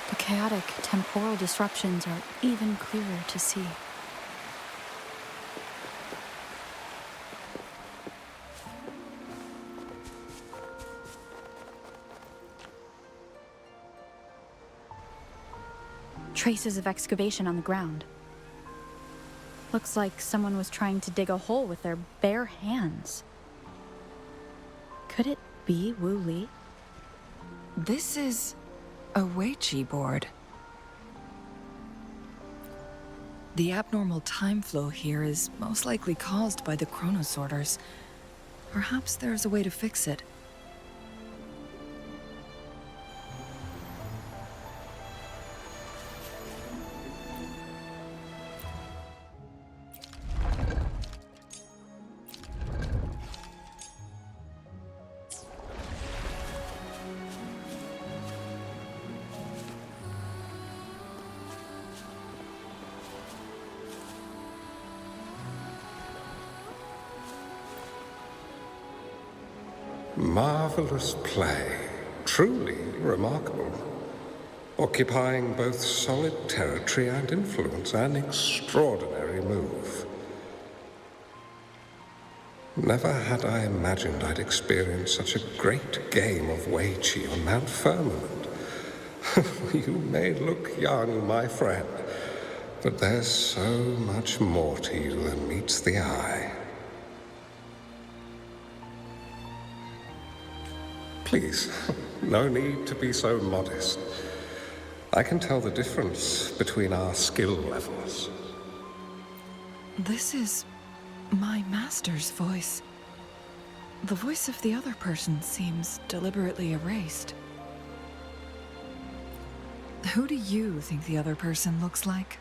[SPEAKER 9] The chaotic temporal disruptions are even clearer to see. Traces of excavation on the ground. Looks like someone was trying to dig a hole with their bare hands. Could it be Wu Li?
[SPEAKER 10] This is a Weiqi board. The abnormal time flow here is most likely caused by the chronosorters. Perhaps there's a way to fix it.
[SPEAKER 13] Marvelous play. Truly remarkable. Occupying both solid territory and influence, an extraordinary move. Never had I imagined I'd experience such a great game of Weiqi on Mount Firmament. You may look young, my friend, but there's so much more to you than meets the eye. Please, no need to be so modest. I can tell the difference between our skill levels.
[SPEAKER 10] This is my master's voice. The voice of the other person seems deliberately erased. Who do you think the other person looks like?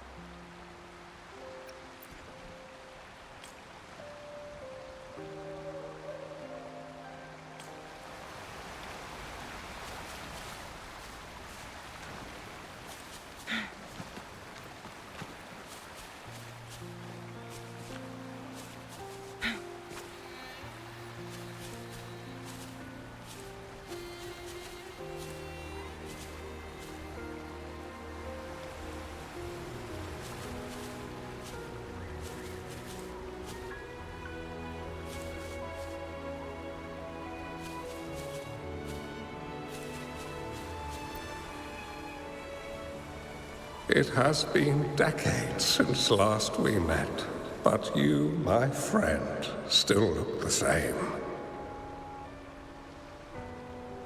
[SPEAKER 13] It has been decades since last we met, but you, my friend, still look the same.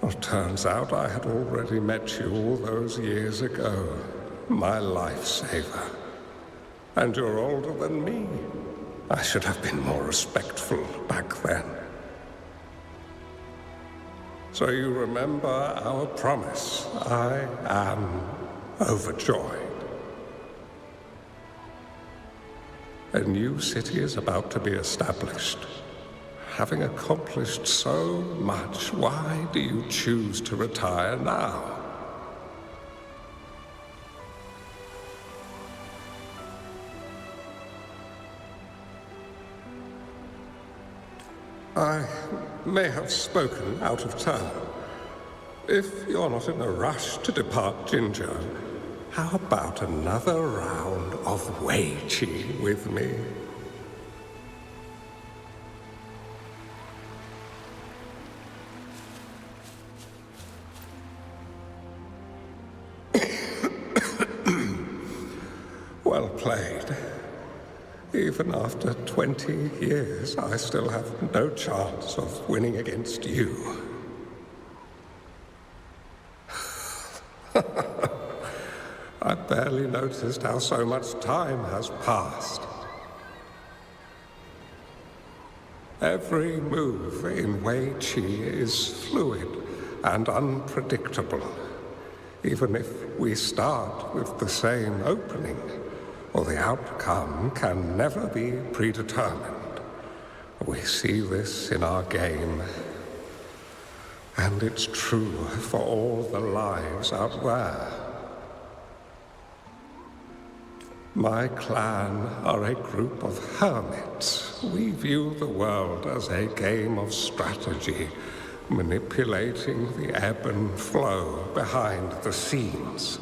[SPEAKER 13] Well, turns out I had already met you all those years ago, my lifesaver. And you're older than me. I should have been more respectful back then. So you remember our promise. I am overjoyed. A new city is about to be established. Having accomplished so much, why do you choose to retire now? I may have spoken out of turn. If you're not in a rush to depart Jinzhou, how about another round of Weiqi with me? Well played. Even after 20 years, I still have no chance of winning against you. I barely noticed how so much time has passed. Every move in Wei Qi is fluid and unpredictable. Even if we start with the same opening, or the outcome can never be predetermined. We see this in our game, and it's true for all the lives out there. My clan are a group of hermits. We view the world as a game of strategy, manipulating the ebb and flow behind the scenes.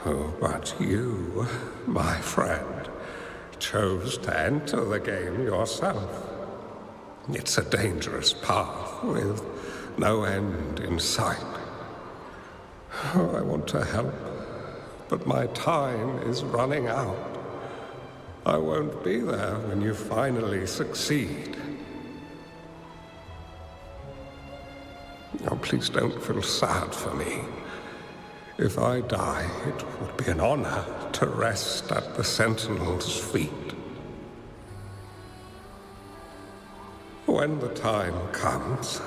[SPEAKER 13] Oh, but you, my friend, chose to enter the game yourself. It's a dangerous path with no end in sight. Oh, I want to help, but my time is running out. I won't be there when you finally succeed. Oh, please don't feel sad for me. If I die, it would be an honor to rest at the Sentinel's feet. When the time comes,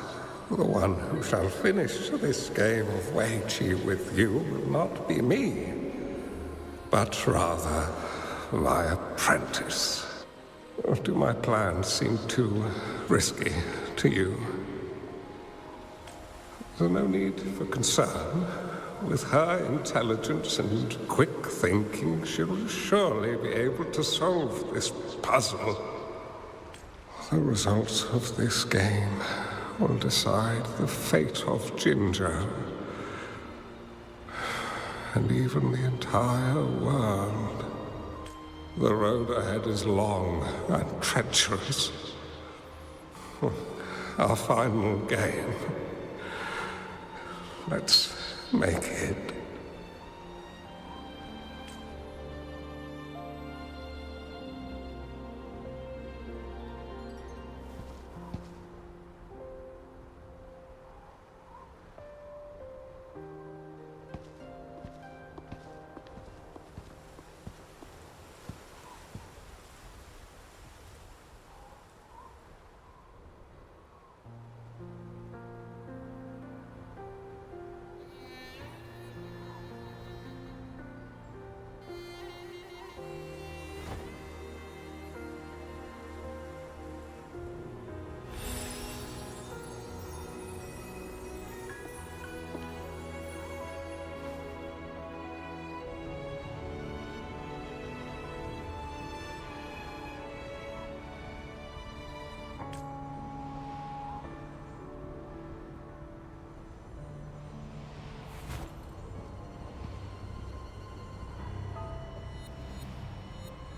[SPEAKER 13] the one who shall finish this game of Wei Qi with you will not be me, but rather my apprentice. Or do my plans seem too risky to you? There's no need for concern. With her intelligence and quick thinking, she'll surely be able to solve this puzzle. The results of this game will decide the fate of Jinzhou, and even the entire world. The road ahead is long and treacherous. Our final game. Let's make it.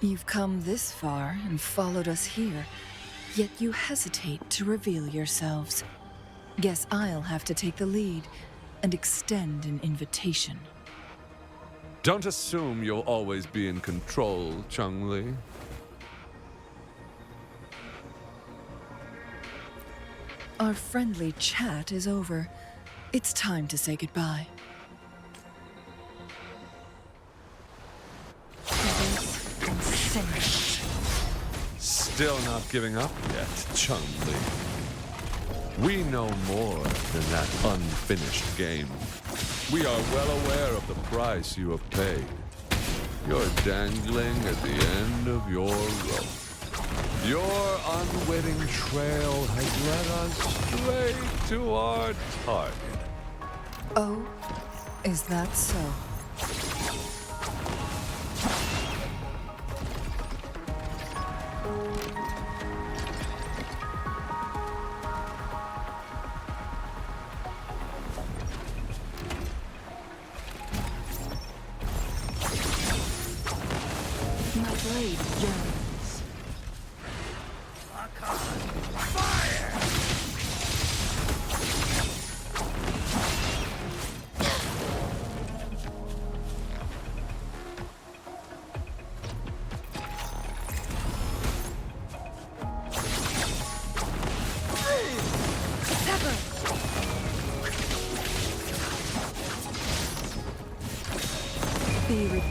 [SPEAKER 10] You've come this far and followed us here, yet you hesitate to reveal yourselves. Guess I'll have to take the lead and extend an invitation.
[SPEAKER 14] Don't assume you'll always be in control, Changli.
[SPEAKER 10] Our friendly chat is over. It's time to say goodbye.
[SPEAKER 14] Still not giving up yet, Changli. We know more than that unfinished game. We are well aware of the price you have paid. You're dangling at the end of your rope. Your unwitting trail has led us straight to our target.
[SPEAKER 10] Oh, is that so? My blade yearns.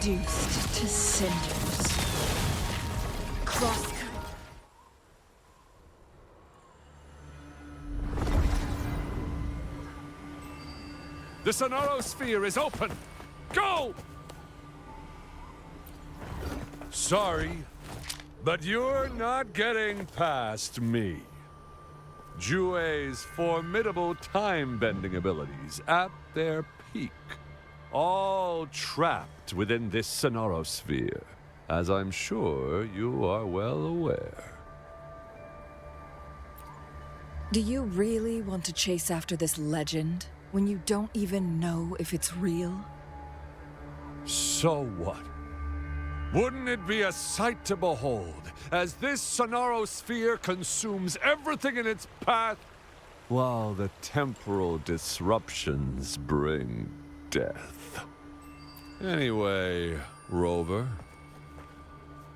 [SPEAKER 10] reduced to cinders. Crosscut.
[SPEAKER 14] The Sonoro Sphere is open! Go! Sorry, but you're not getting past me. Jue's formidable time-bending abilities at their peak, all trapped within this Sonoro Sphere, as I'm sure you are well aware.
[SPEAKER 10] Do you really want to chase after this legend when you don't even know if it's real?
[SPEAKER 14] So what? Wouldn't it be a sight to behold as this Sonoro Sphere consumes everything in its path, while the temporal disruptions bring death? Anyway, Rover,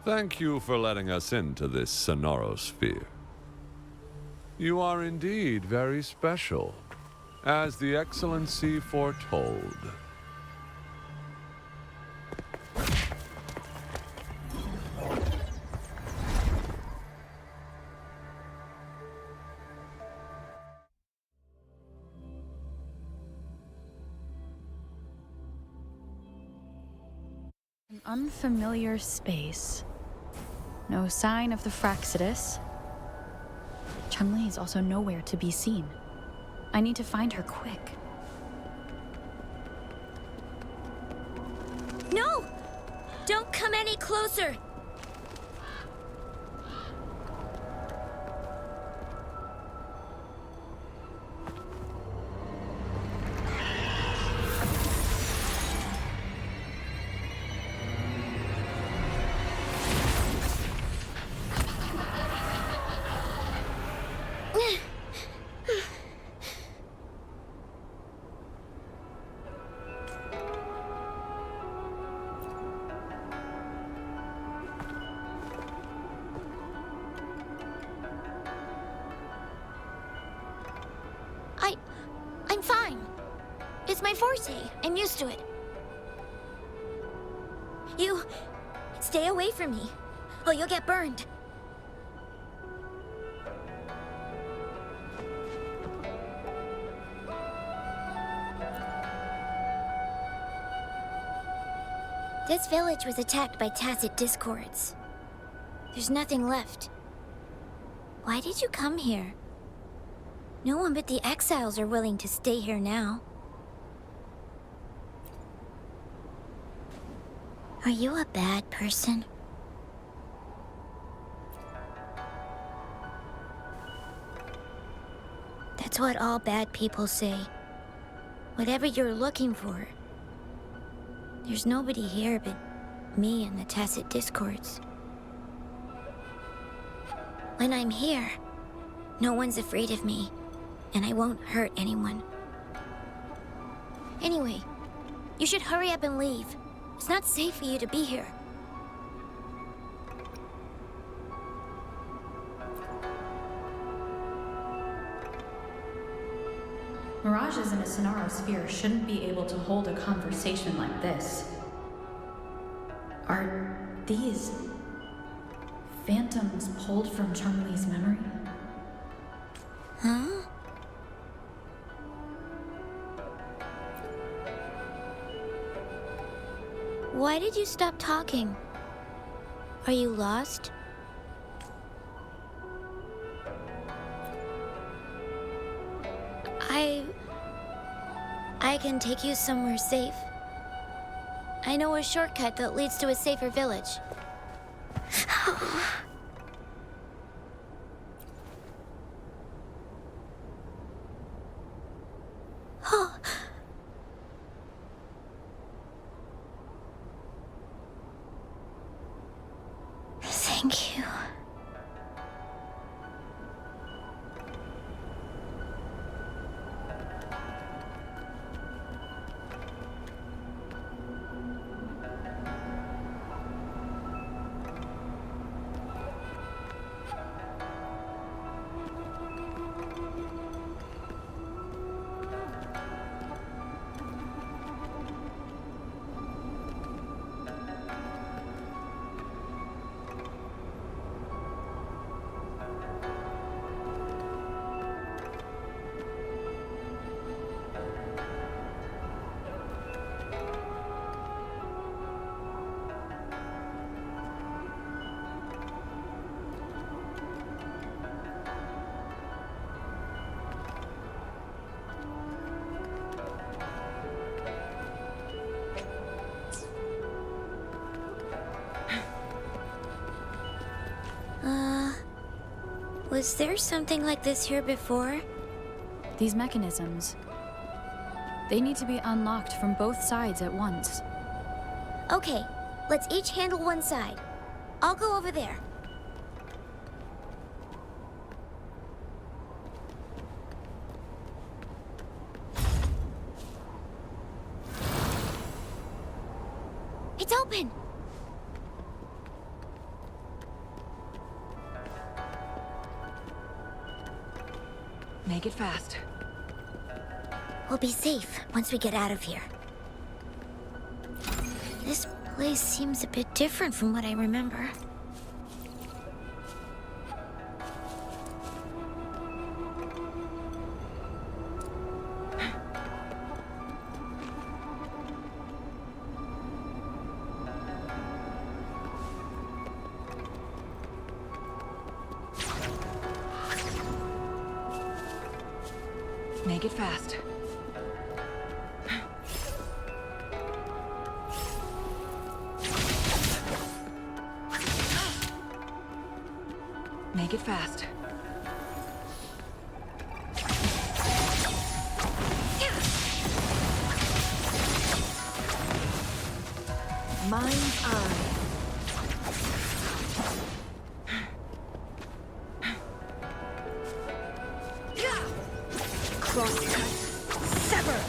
[SPEAKER 14] thank you for letting us into this Sonoro Sphere. You are indeed very special, as the Excellency foretold.
[SPEAKER 9] An unfamiliar space. No sign of the Fraxidus. Changli is also nowhere to be seen. I need to find her quick.
[SPEAKER 4] No! Don't come any closer! I'm fine. It's my forte. I'm used to it. You... stay away from me, or you'll get burned. This village was attacked by tacit discords. There's nothing left. Why did you come here? No one but the exiles are willing to stay here now. Are you a bad person? That's what all bad people say. Whatever you're looking for. There's nobody here but me and the tacit discords. When I'm here, no one's afraid of me, and I won't hurt anyone. Anyway, you should hurry up and leave. It's not safe for you to be here.
[SPEAKER 9] Mirages in a Sonoro Sphere shouldn't be able to hold a conversation like this. Are these phantoms pulled from Changli's memory?
[SPEAKER 4] Huh? Why did you stop talking? Are you lost? I can take you somewhere safe. I know a shortcut that leads to a safer village. Thank you. Was there something like this here before?
[SPEAKER 9] These mechanisms, they need to be unlocked from both sides at once.
[SPEAKER 4] Okay, let's each handle one side. I'll go over there. It's open!
[SPEAKER 10] Make it fast.
[SPEAKER 4] We'll be safe once we get out of here. This place seems a bit different from what I remember.
[SPEAKER 10] Make it fast. Make it fast. Mind's eye. Crosscut. Sever.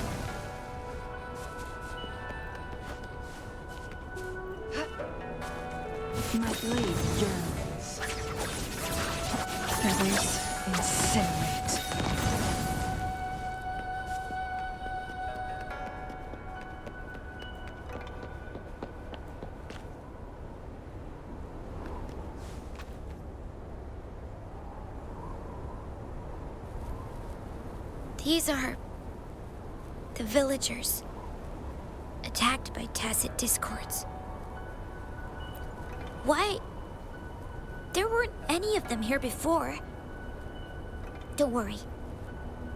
[SPEAKER 10] My blade yearns. Feathers incinerate.
[SPEAKER 4] These are the villagers, attacked by tacit discords. Why? There weren't any of them here before. Don't worry.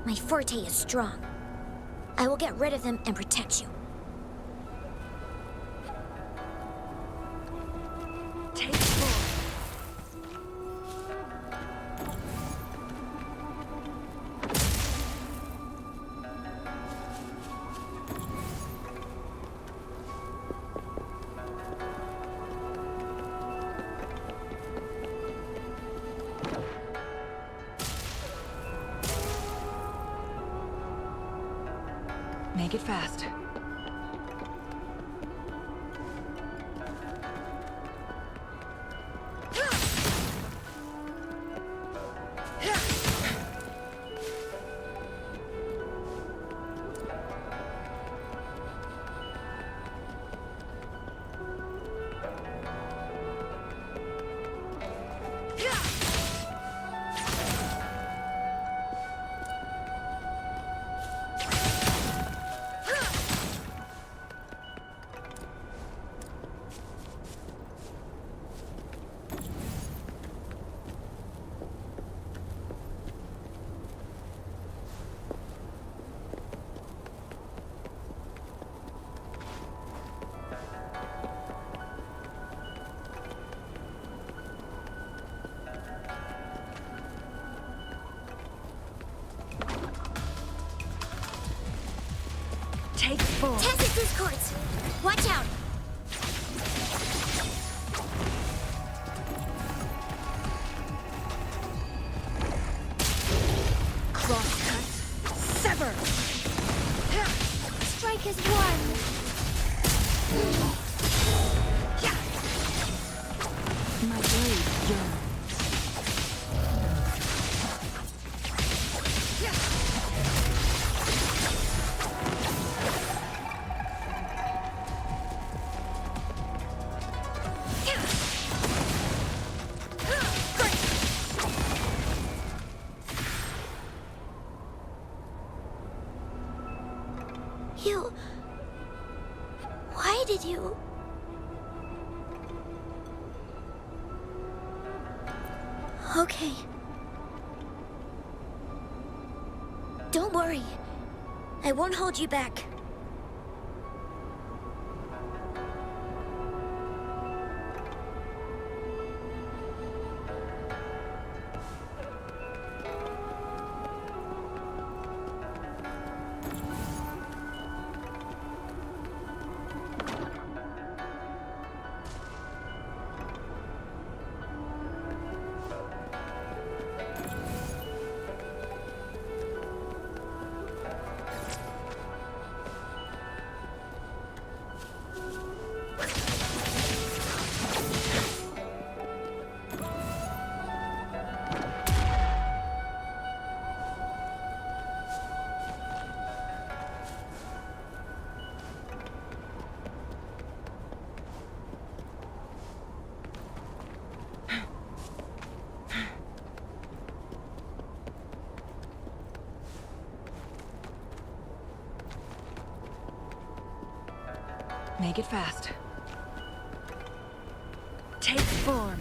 [SPEAKER 4] My forte is strong. I will get rid of them and protect you.
[SPEAKER 10] Take four. Make it fast. Take four.
[SPEAKER 4] Tacit discords! Watch out!
[SPEAKER 10] Crosscut. Sever.
[SPEAKER 4] Strike is one!
[SPEAKER 10] My blade yearns.
[SPEAKER 4] You... Why did you... Okay. Don't worry. I won't hold you back.
[SPEAKER 10] Make it fast. Take form.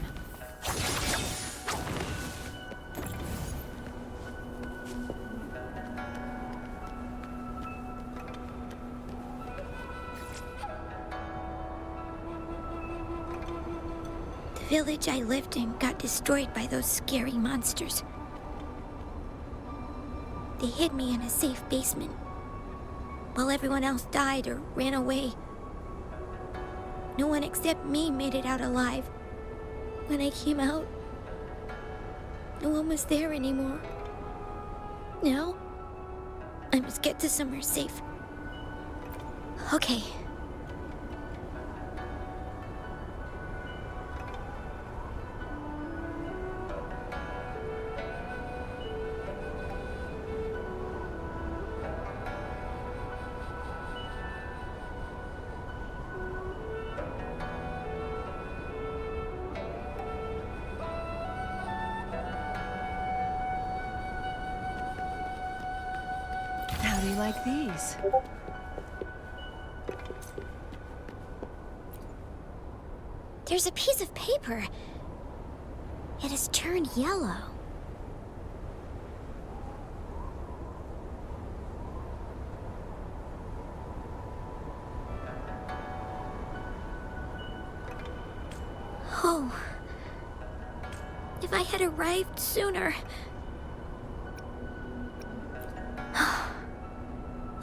[SPEAKER 4] The village I lived in got destroyed by those scary monsters. They hid me in a safe basement, while everyone else died or ran away. No one except me made it out alive. When I came out, no one was there anymore. Now, I must get to somewhere safe. Okay.
[SPEAKER 10] How do you like these?
[SPEAKER 4] There's a piece of paper. It has turned yellow. Oh. If I had arrived sooner.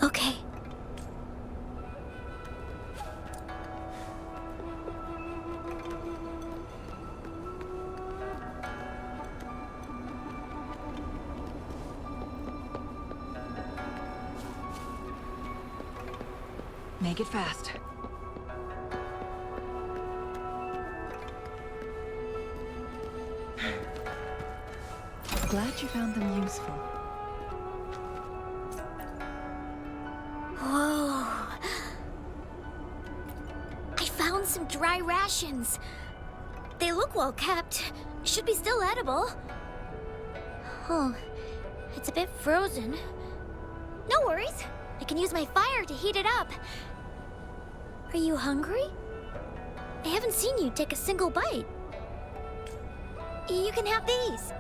[SPEAKER 4] Okay.
[SPEAKER 10] Make it fast. Glad you found them useful.
[SPEAKER 4] Whoa. I found some dry rations. They look well kept. Should be still edible. Oh, it's a bit frozen. No worries. I can use my fire to heat it up. Are you hungry? I haven't seen you take a single bite. You can have these.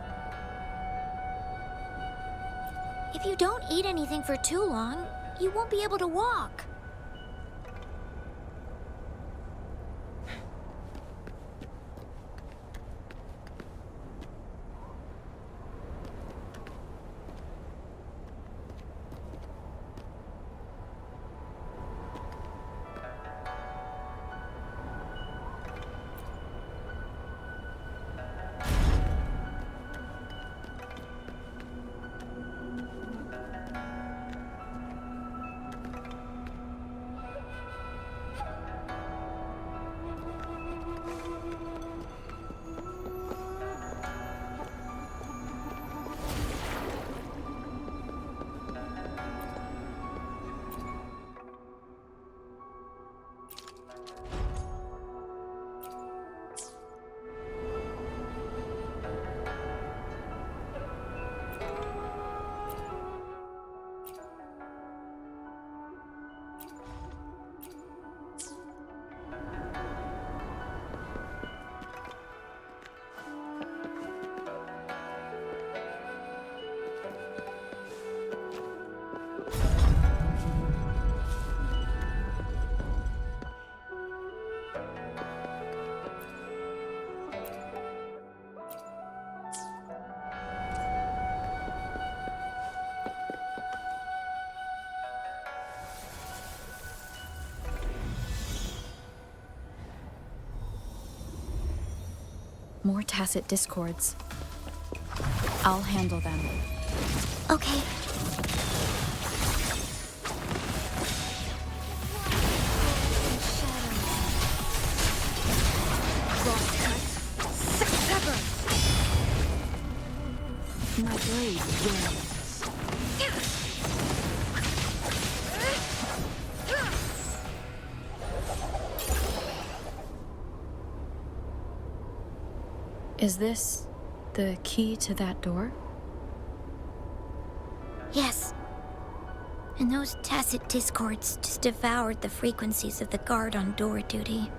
[SPEAKER 4] If you don't eat anything for too long, you won't be able to walk.
[SPEAKER 9] More tacit discords. I'll handle them.
[SPEAKER 4] Okay.
[SPEAKER 10] My blade yearns.
[SPEAKER 9] Is this the key to that door?
[SPEAKER 4] Yes.
[SPEAKER 5] And those tacit discords just devoured the frequencies of the guard on door duty.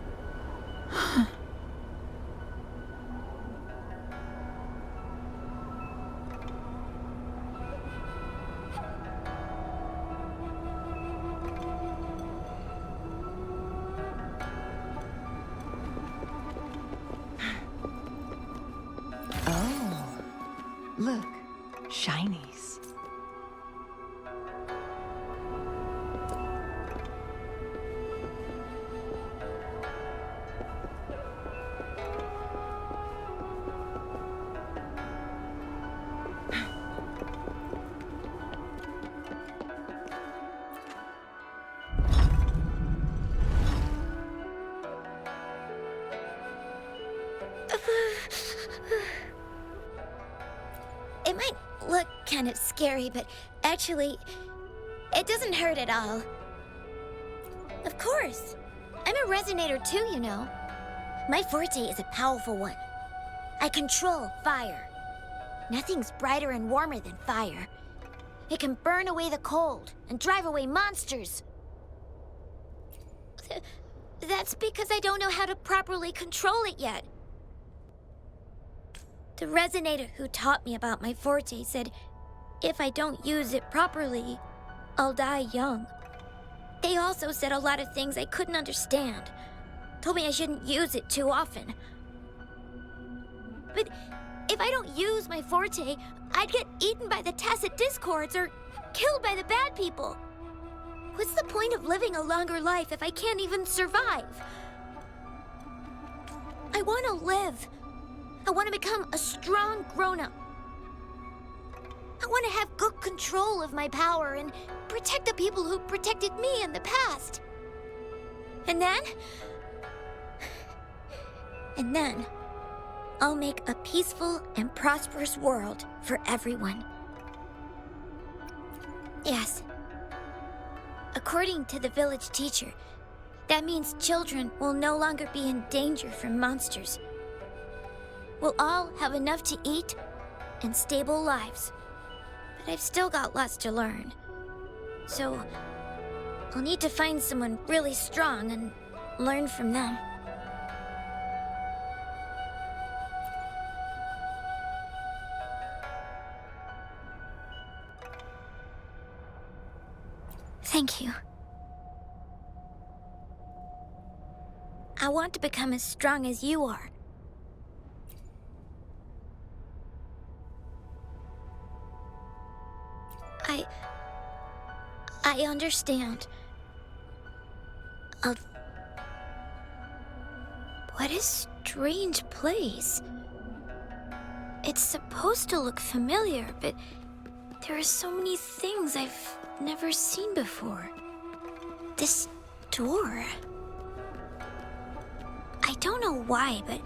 [SPEAKER 10] Oh, look, shinies.
[SPEAKER 5] It might look kind of scary, but actually, it doesn't hurt at all. Of course. I'm a resonator too, you know. My forte is a powerful one. I control fire. Nothing's brighter and warmer than fire. It can burn away the cold and drive away monsters. That's because I don't know how to properly control it yet. The resonator who taught me about my forte said if I don't use it properly, I'll die young. They also said a lot of things I couldn't understand. Told me I shouldn't use it too often. But if I don't use my forte, I'd get eaten by the tacit discords or killed by the bad people. What's the point of living a longer life if I can't even survive? I want to live. I want to become a strong grown-up. I want to have good control of my power and protect the people who protected me in the past. And then I'll make a peaceful and prosperous world for everyone. Yes. According to the village teacher, that means children will no longer be in danger from monsters. We'll all have enough to eat and stable lives. But I've still got lots to learn. So I'll need to find someone really strong and learn from them. Thank you. I want to become as strong as you are. I understand. What a strange place. It's supposed to look familiar, but there are so many things I've never seen before. This door. I don't know why, but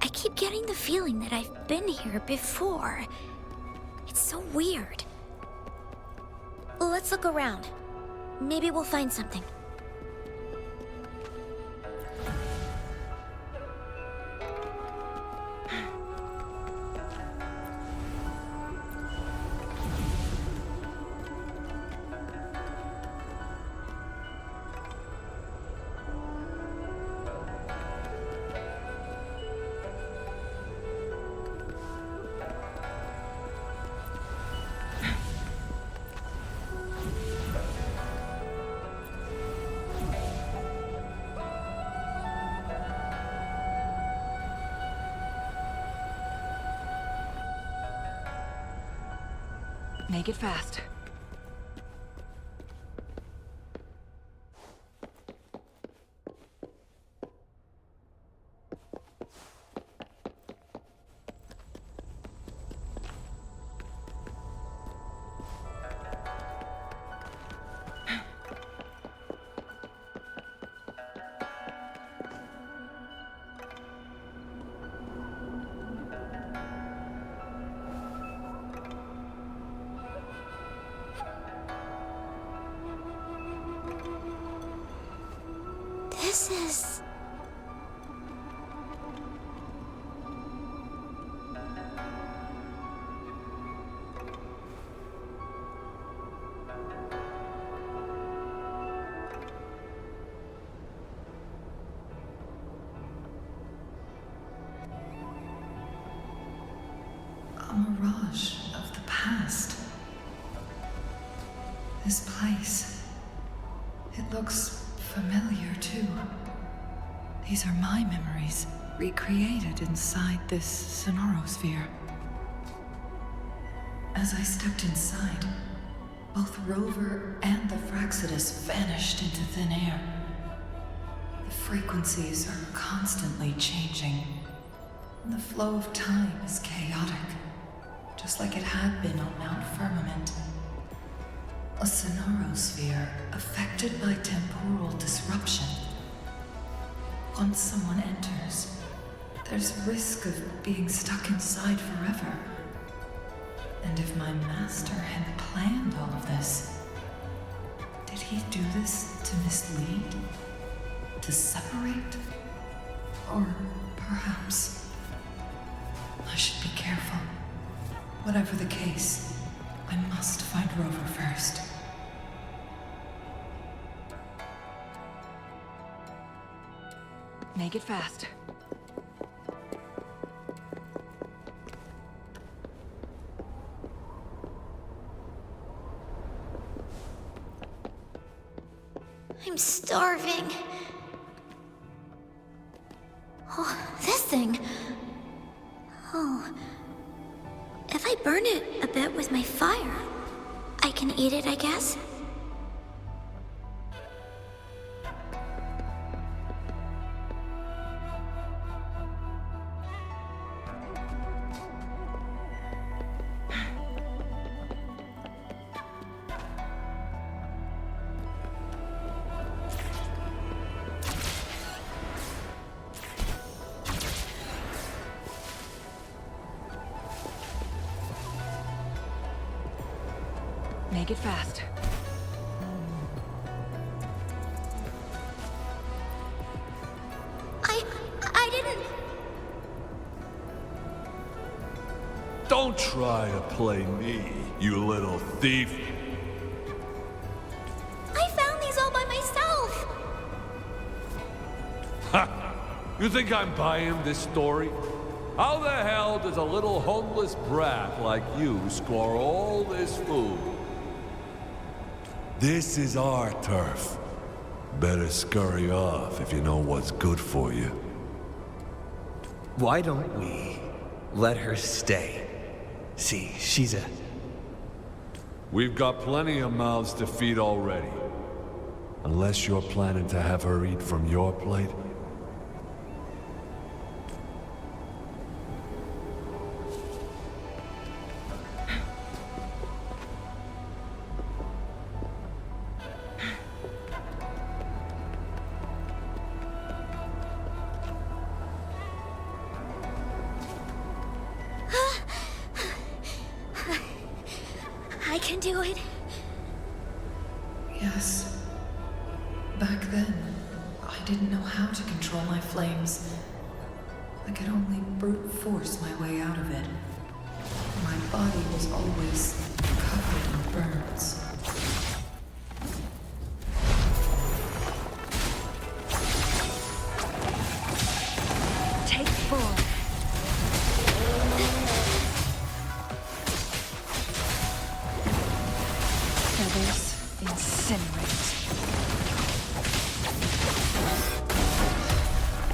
[SPEAKER 5] I keep getting the feeling that I've been here before. It's so weird. Well, let's look around. Maybe we'll find something.
[SPEAKER 10] Make it fast.
[SPEAKER 5] This is...
[SPEAKER 10] mirage of the past. This place, it looks familiar too. These are my memories, recreated inside this sonorosphere. As I stepped inside, both Rover and the Fraxidus vanished into thin air. The frequencies are constantly changing, and the flow of time is chaotic, just like it had been on Mount Firmament. A sonorosphere affected by temporal disruption. Once someone enters, there's risk of being stuck inside forever. And if my master had planned all of this, did he do this to mislead? To separate? Or perhaps I should be careful. Whatever the case, I must find Rover first.
[SPEAKER 9] Make it fast.
[SPEAKER 4] I'm starving. Oh, this thing. Oh. If I burn it a bit with my fire, I can eat it, I guess?
[SPEAKER 9] Make it fast.
[SPEAKER 4] I didn't...
[SPEAKER 14] Don't try to play me, you little thief.
[SPEAKER 4] I found these all by myself.
[SPEAKER 14] Ha! You think I'm buying this story? How the hell does a little homeless brat like you score all this food? This is our turf. Better scurry off if you know what's good for you.
[SPEAKER 3] Why don't we let her stay? See, she's a...
[SPEAKER 14] We've got plenty of mouths to feed already. Unless you're planning to have her eat from your plate.
[SPEAKER 4] I can do it.
[SPEAKER 10] Yes. Back then, I didn't know how to control my flames. I could only brute force my way out of it. My body was always covered in burns.
[SPEAKER 9] Take 4. Feathers incinerate.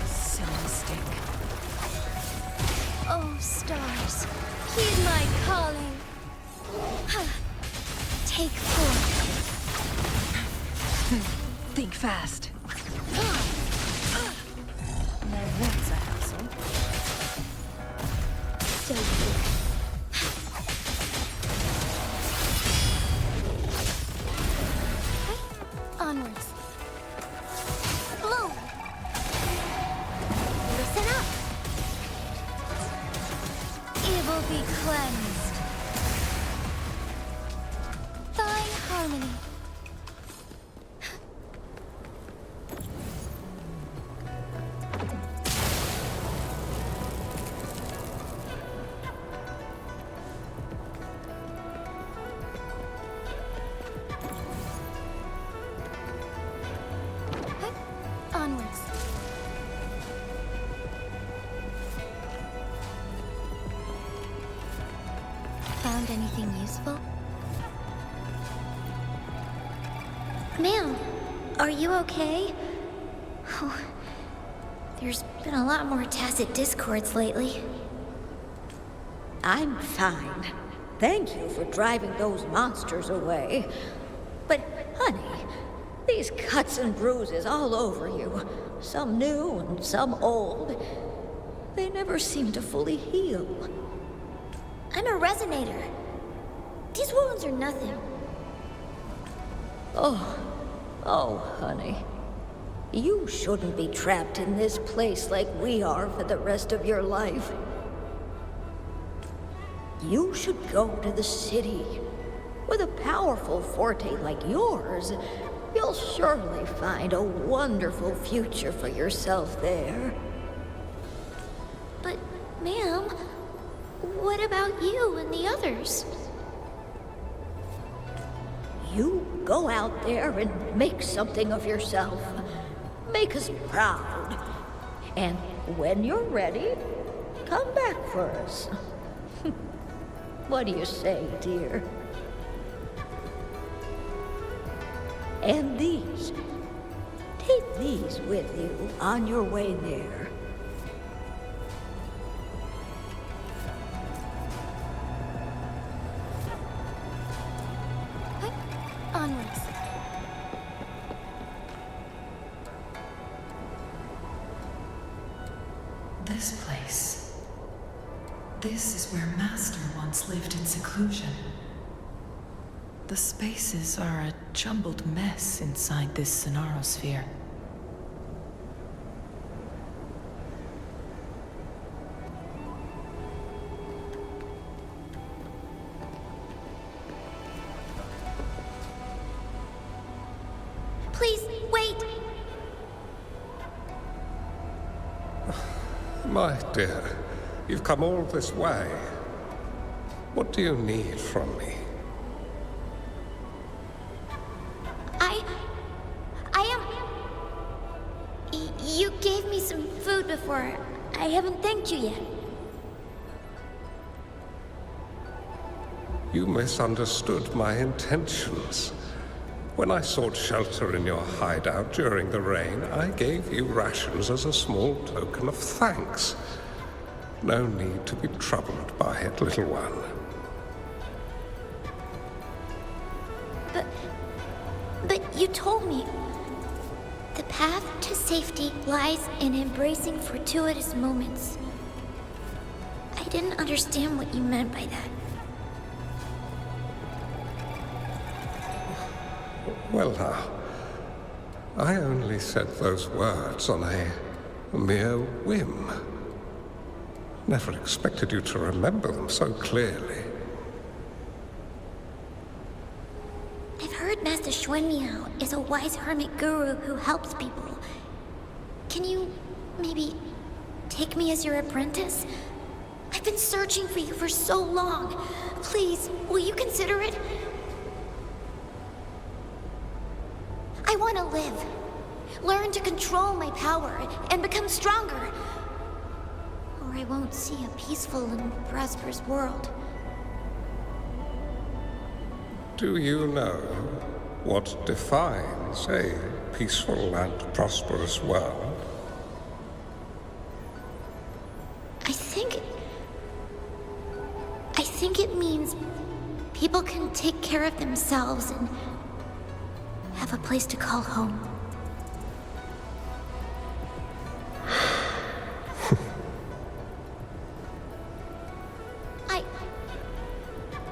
[SPEAKER 9] Silly stick.
[SPEAKER 4] Oh, stars, heed my calling. Take 4.
[SPEAKER 9] Think fast. Now that's a hassle.
[SPEAKER 4] So good. Onwards. Bloom. Listen up. Evil be cleansed. Thine harmony.
[SPEAKER 2] found anything useful? Ma'am, are you okay? Oh, there's been a lot more tacit discords lately.
[SPEAKER 6] I'm fine. Thank you for driving those monsters away. But, honey, these cuts and bruises all over you, some new and some old, they never seem to fully heal.
[SPEAKER 2] I'm a resonator. These wounds are nothing.
[SPEAKER 6] Oh, honey. You shouldn't be trapped in this place like we are for the rest of your life. You should go to the city. With a powerful forte like yours, you'll surely find a wonderful future for yourself there.
[SPEAKER 2] But, ma'am, what about you and the others?
[SPEAKER 6] You go out there and make something of yourself. Make us proud. And when you're ready, come back for us. What do you say, dear? And these. Take these with you on your way there.
[SPEAKER 2] Onwards.
[SPEAKER 10] This place. This is where Master once lived in seclusion. The spaces are a jumbled mess inside this Sonarosphere.
[SPEAKER 2] Please, wait!
[SPEAKER 13] My dear, you've come all this way. What do you need from me?
[SPEAKER 2] You gave me some food before. I haven't thanked you yet.
[SPEAKER 13] You misunderstood my intentions. When I sought shelter in your hideout during the rain, I gave you rations as a small token of thanks. No need to be troubled by it, little one.
[SPEAKER 2] But you told me the path to safety lies in embracing fortuitous moments. I didn't understand what you meant by that.
[SPEAKER 13] Well now, I only said those words on a mere whim. Never expected you to remember them so clearly.
[SPEAKER 2] I've heard Master Xuanmiao is a wise hermit guru who helps people. Can you maybe take me as your apprentice? I've been searching for you for so long. Please, will you consider it? I want to live. Learn to control my power and become stronger. Or I won't see a peaceful and prosperous world.
[SPEAKER 13] Do you know what defines a peaceful and prosperous world?
[SPEAKER 2] I think it means people can take care of themselves and have a place to call home.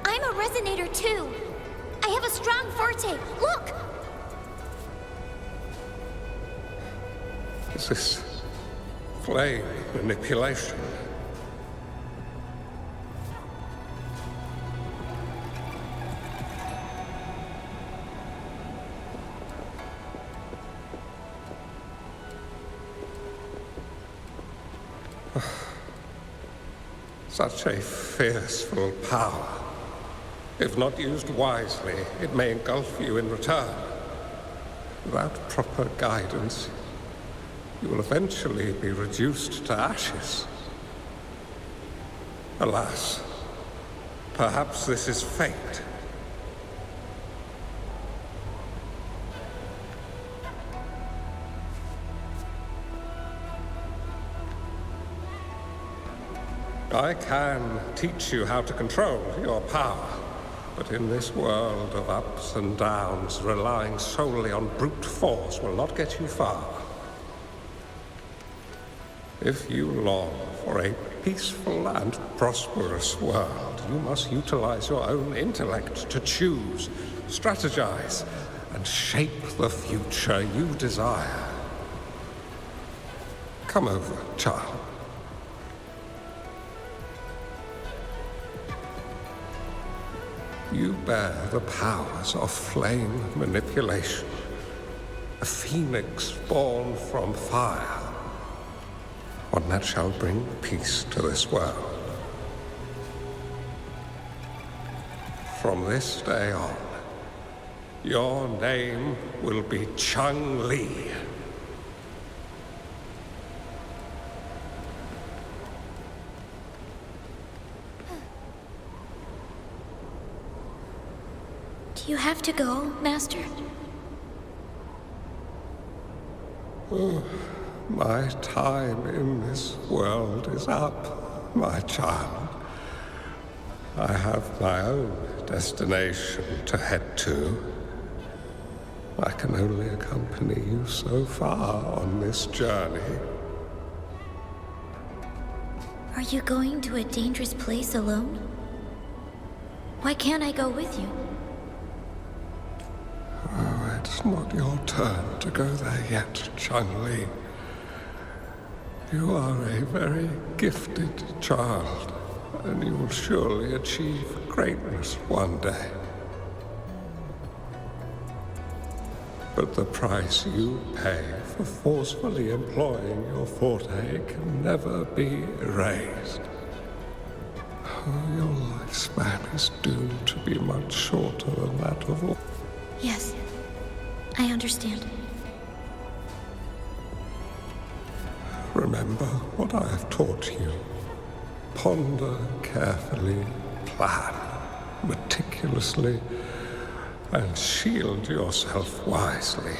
[SPEAKER 2] I'm a resonator too. I have a strong forte. Look!
[SPEAKER 13] Is this flame manipulation? Such a fearful power. If not used wisely, it may engulf you in return. Without proper guidance, you will eventually be reduced to ashes. Alas, Perhaps this is fate. I can teach you how to control your power, but in this world of ups and downs, relying solely on brute force will not get you far. If you long for a peaceful and prosperous world, you must utilize your own intellect to choose, strategize, and shape the future you desire. Come over, child. You bear the powers of flame manipulation, a phoenix born from fire, one that shall bring peace to this world. From this day on, your name will be Changli.
[SPEAKER 2] Do you have to go, Master?
[SPEAKER 13] My time in this world is up, my child. I have my own destination to head to. I can only accompany you so far on this journey.
[SPEAKER 2] Are you going to a dangerous place alone? Why can't I go with you?
[SPEAKER 13] Oh, it's not your turn to go there yet, Changli. You are a very gifted child, and you will surely achieve greatness one day. But the price you pay for forcefully employing your forte can never be erased. Your lifespan is doomed to be much shorter than that of all.
[SPEAKER 2] Yes, I understand.
[SPEAKER 13] Remember what I have taught you. Ponder carefully, plan meticulously, and shield yourself wisely.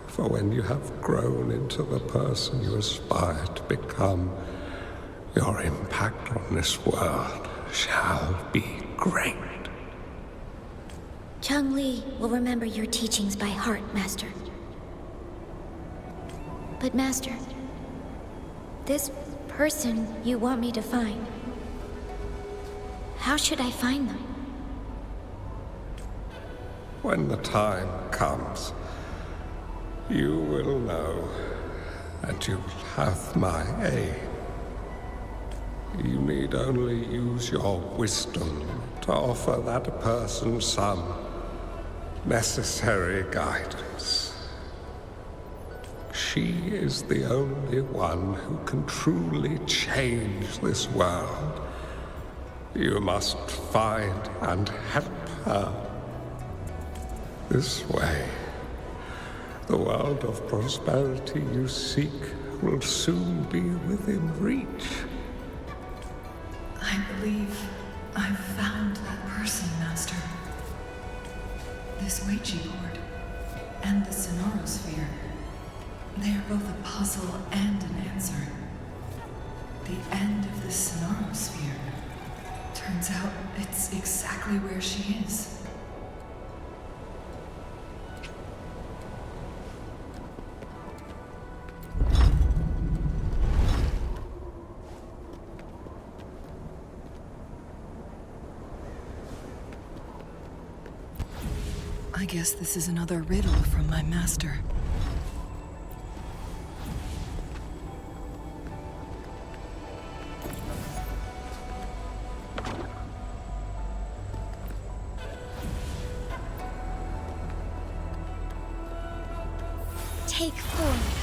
[SPEAKER 13] For when you have grown into the person you aspire to become, your impact on this world shall be great.
[SPEAKER 2] Changli will remember your teachings by heart, Master. But Master, this person you want me to find, how should I find them?
[SPEAKER 13] When the time comes, you will know, and you will have my aid. You need only use your wisdom to offer that person some necessary guidance. She is the only one who can truly change this world. You must find and help her. This way, the world of prosperity you seek will soon be within reach.
[SPEAKER 10] I believe I've found that person, Master. This Weiqi board and the Sonorosphere. They are both a puzzle and an answer. The end of the Sonorosphere. Turns out it's exactly where she is. I guess this is another riddle from my master.
[SPEAKER 2] Take 4.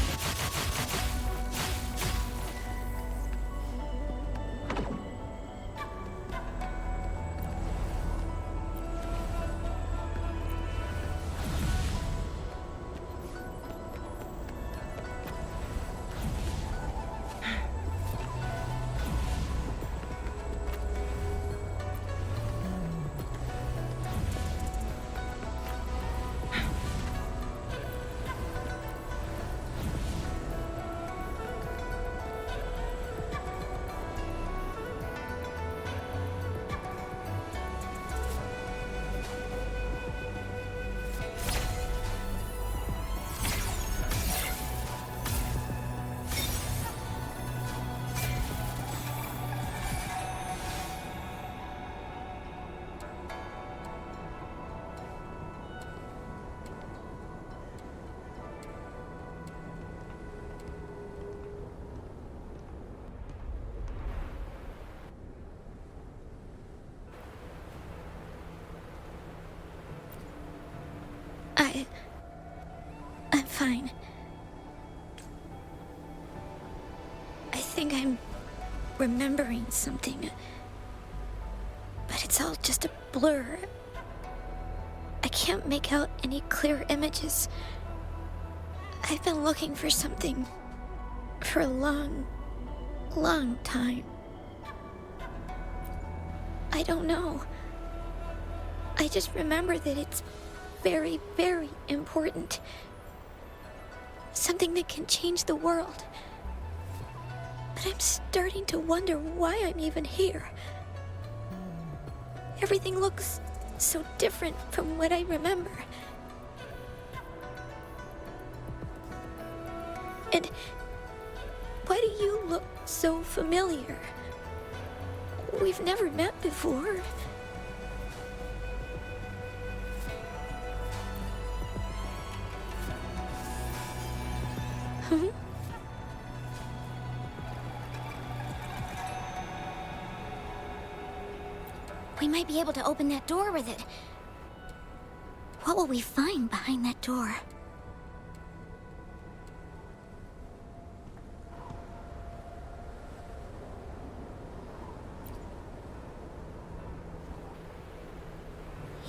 [SPEAKER 2] I'm fine. I think I'm remembering something. But it's all just a blur. I can't make out any clear images. I've been looking for something for a long, long time. I don't know. I just remember that it's very, very important. Something that can change the world. But I'm starting to wonder why I'm even here. Everything looks so different from what I remember. And why do you look so familiar? We've never met before. Huh? We might be able to open that door with it. What will we find behind that door?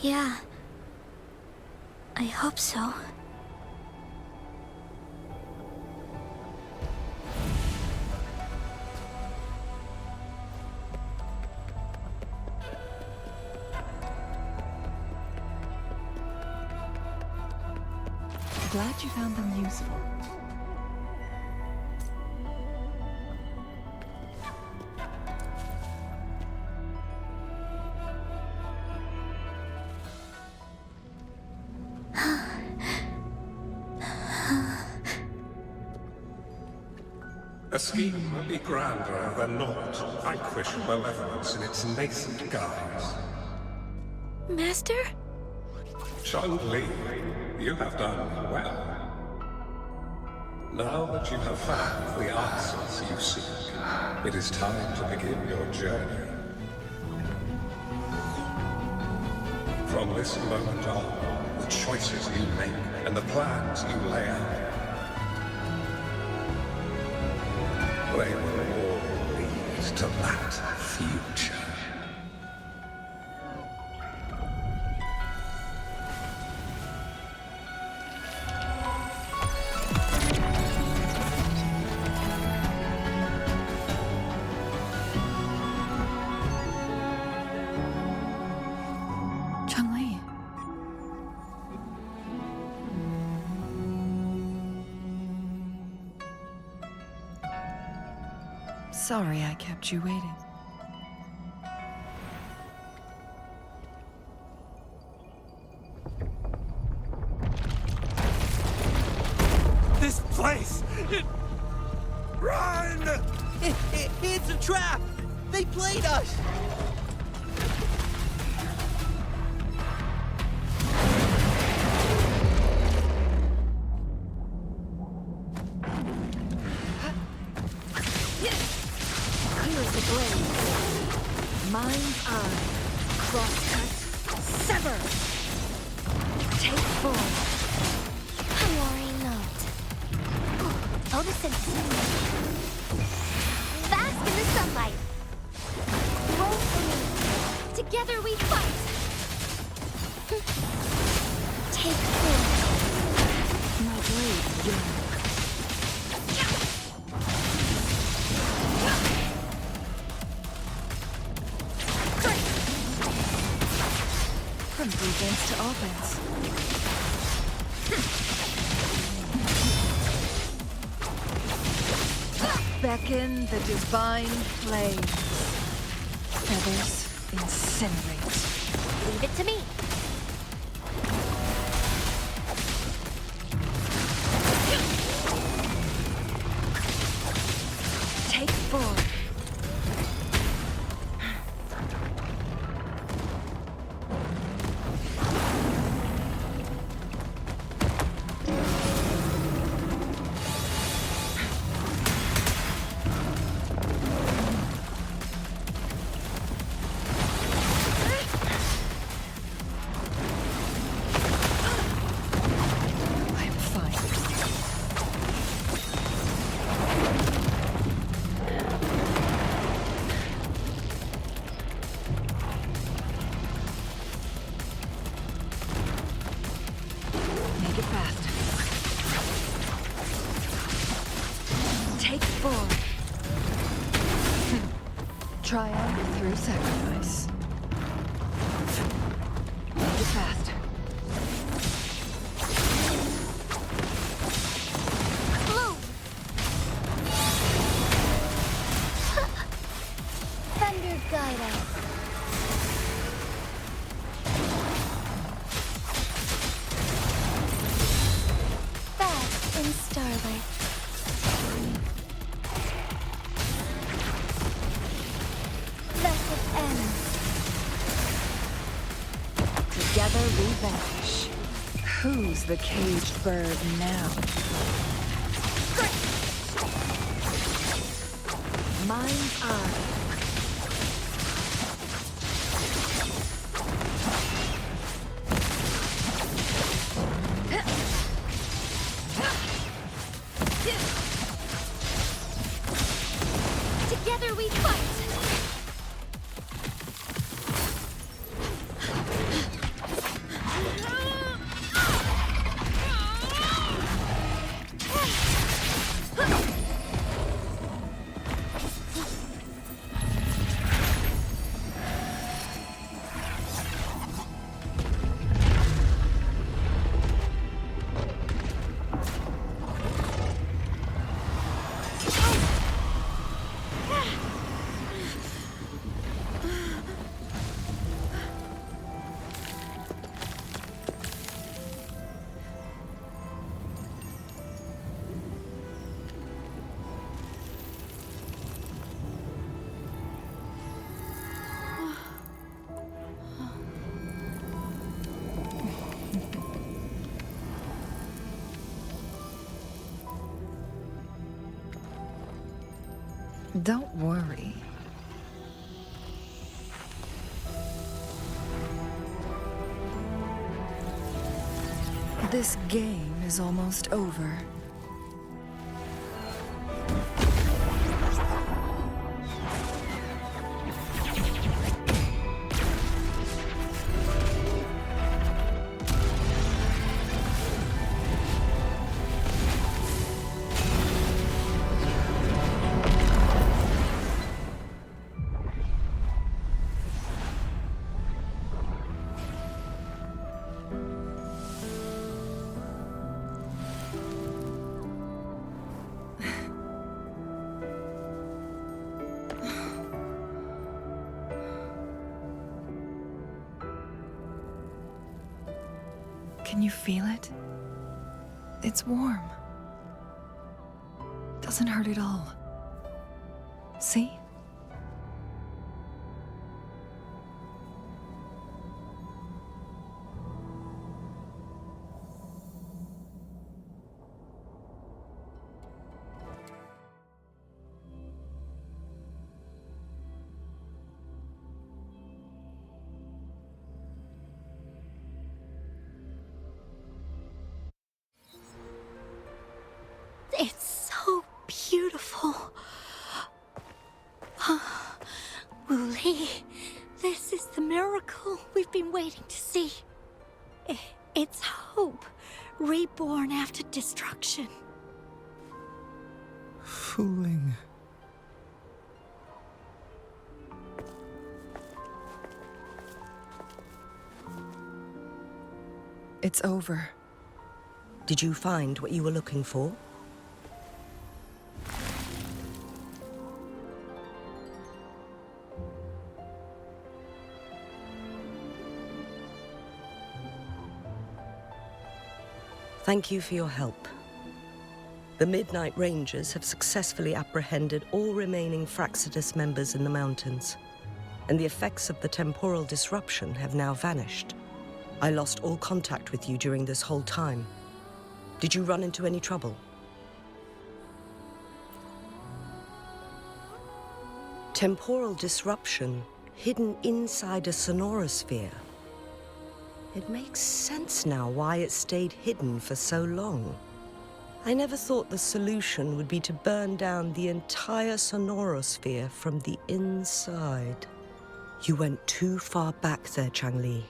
[SPEAKER 2] Yeah. I hope so.
[SPEAKER 10] Glad you found them useful.
[SPEAKER 13] A scheme would be grander than naught, vanquish malevolence in its nascent guise.
[SPEAKER 2] Master?
[SPEAKER 13] Changli, you have done well. Now that you have found the answers you seek, it is time to begin your journey. From this moment on, the choices you make and the plans you lay out, they will all lead to that future.
[SPEAKER 10] Changli. Sorry I kept you waiting.
[SPEAKER 11] This place! Run!
[SPEAKER 7] It's a trap! They played us!
[SPEAKER 6] Clear as the blade. Mind's eye. Crosscut. Sever. Take full.
[SPEAKER 2] I'm worrying not. Oh, this is bask in the sunlight. Roll for me. Together we fight. Take full.
[SPEAKER 6] My blade yearns. From defense to offense. Beckon the divine flame. Feathers incinerate.
[SPEAKER 2] Leave it to me.
[SPEAKER 6] Take forward.
[SPEAKER 10] Triumph through sacrifice. Make it fast.
[SPEAKER 2] Bloom! Thunder guide us. Fast in starlight. Blessed end.
[SPEAKER 10] Together we vanish. Who's the caged bird now? Mind's eye.
[SPEAKER 2] Together we fight.
[SPEAKER 10] Don't worry. This game is almost over. Can you feel it? It's warm. Doesn't hurt at all. See?
[SPEAKER 2] It's so beautiful. Wooly, this is the miracle we've been waiting to see. It's hope, reborn after destruction.
[SPEAKER 11] Fooling.
[SPEAKER 10] It's over.
[SPEAKER 8] Did you find what you were looking for? Thank you for your help. The Midnight Rangers have successfully apprehended all remaining Fraxidus members in the mountains, and the effects of the temporal disruption have now vanished. I lost all contact with you during this whole time. Did you run into any trouble? Temporal disruption hidden inside a sonorosphere. It makes sense now why it stayed hidden for so long. I never thought the solution would be to burn down the entire sonorosphere from the inside. You went too far back there, Changli.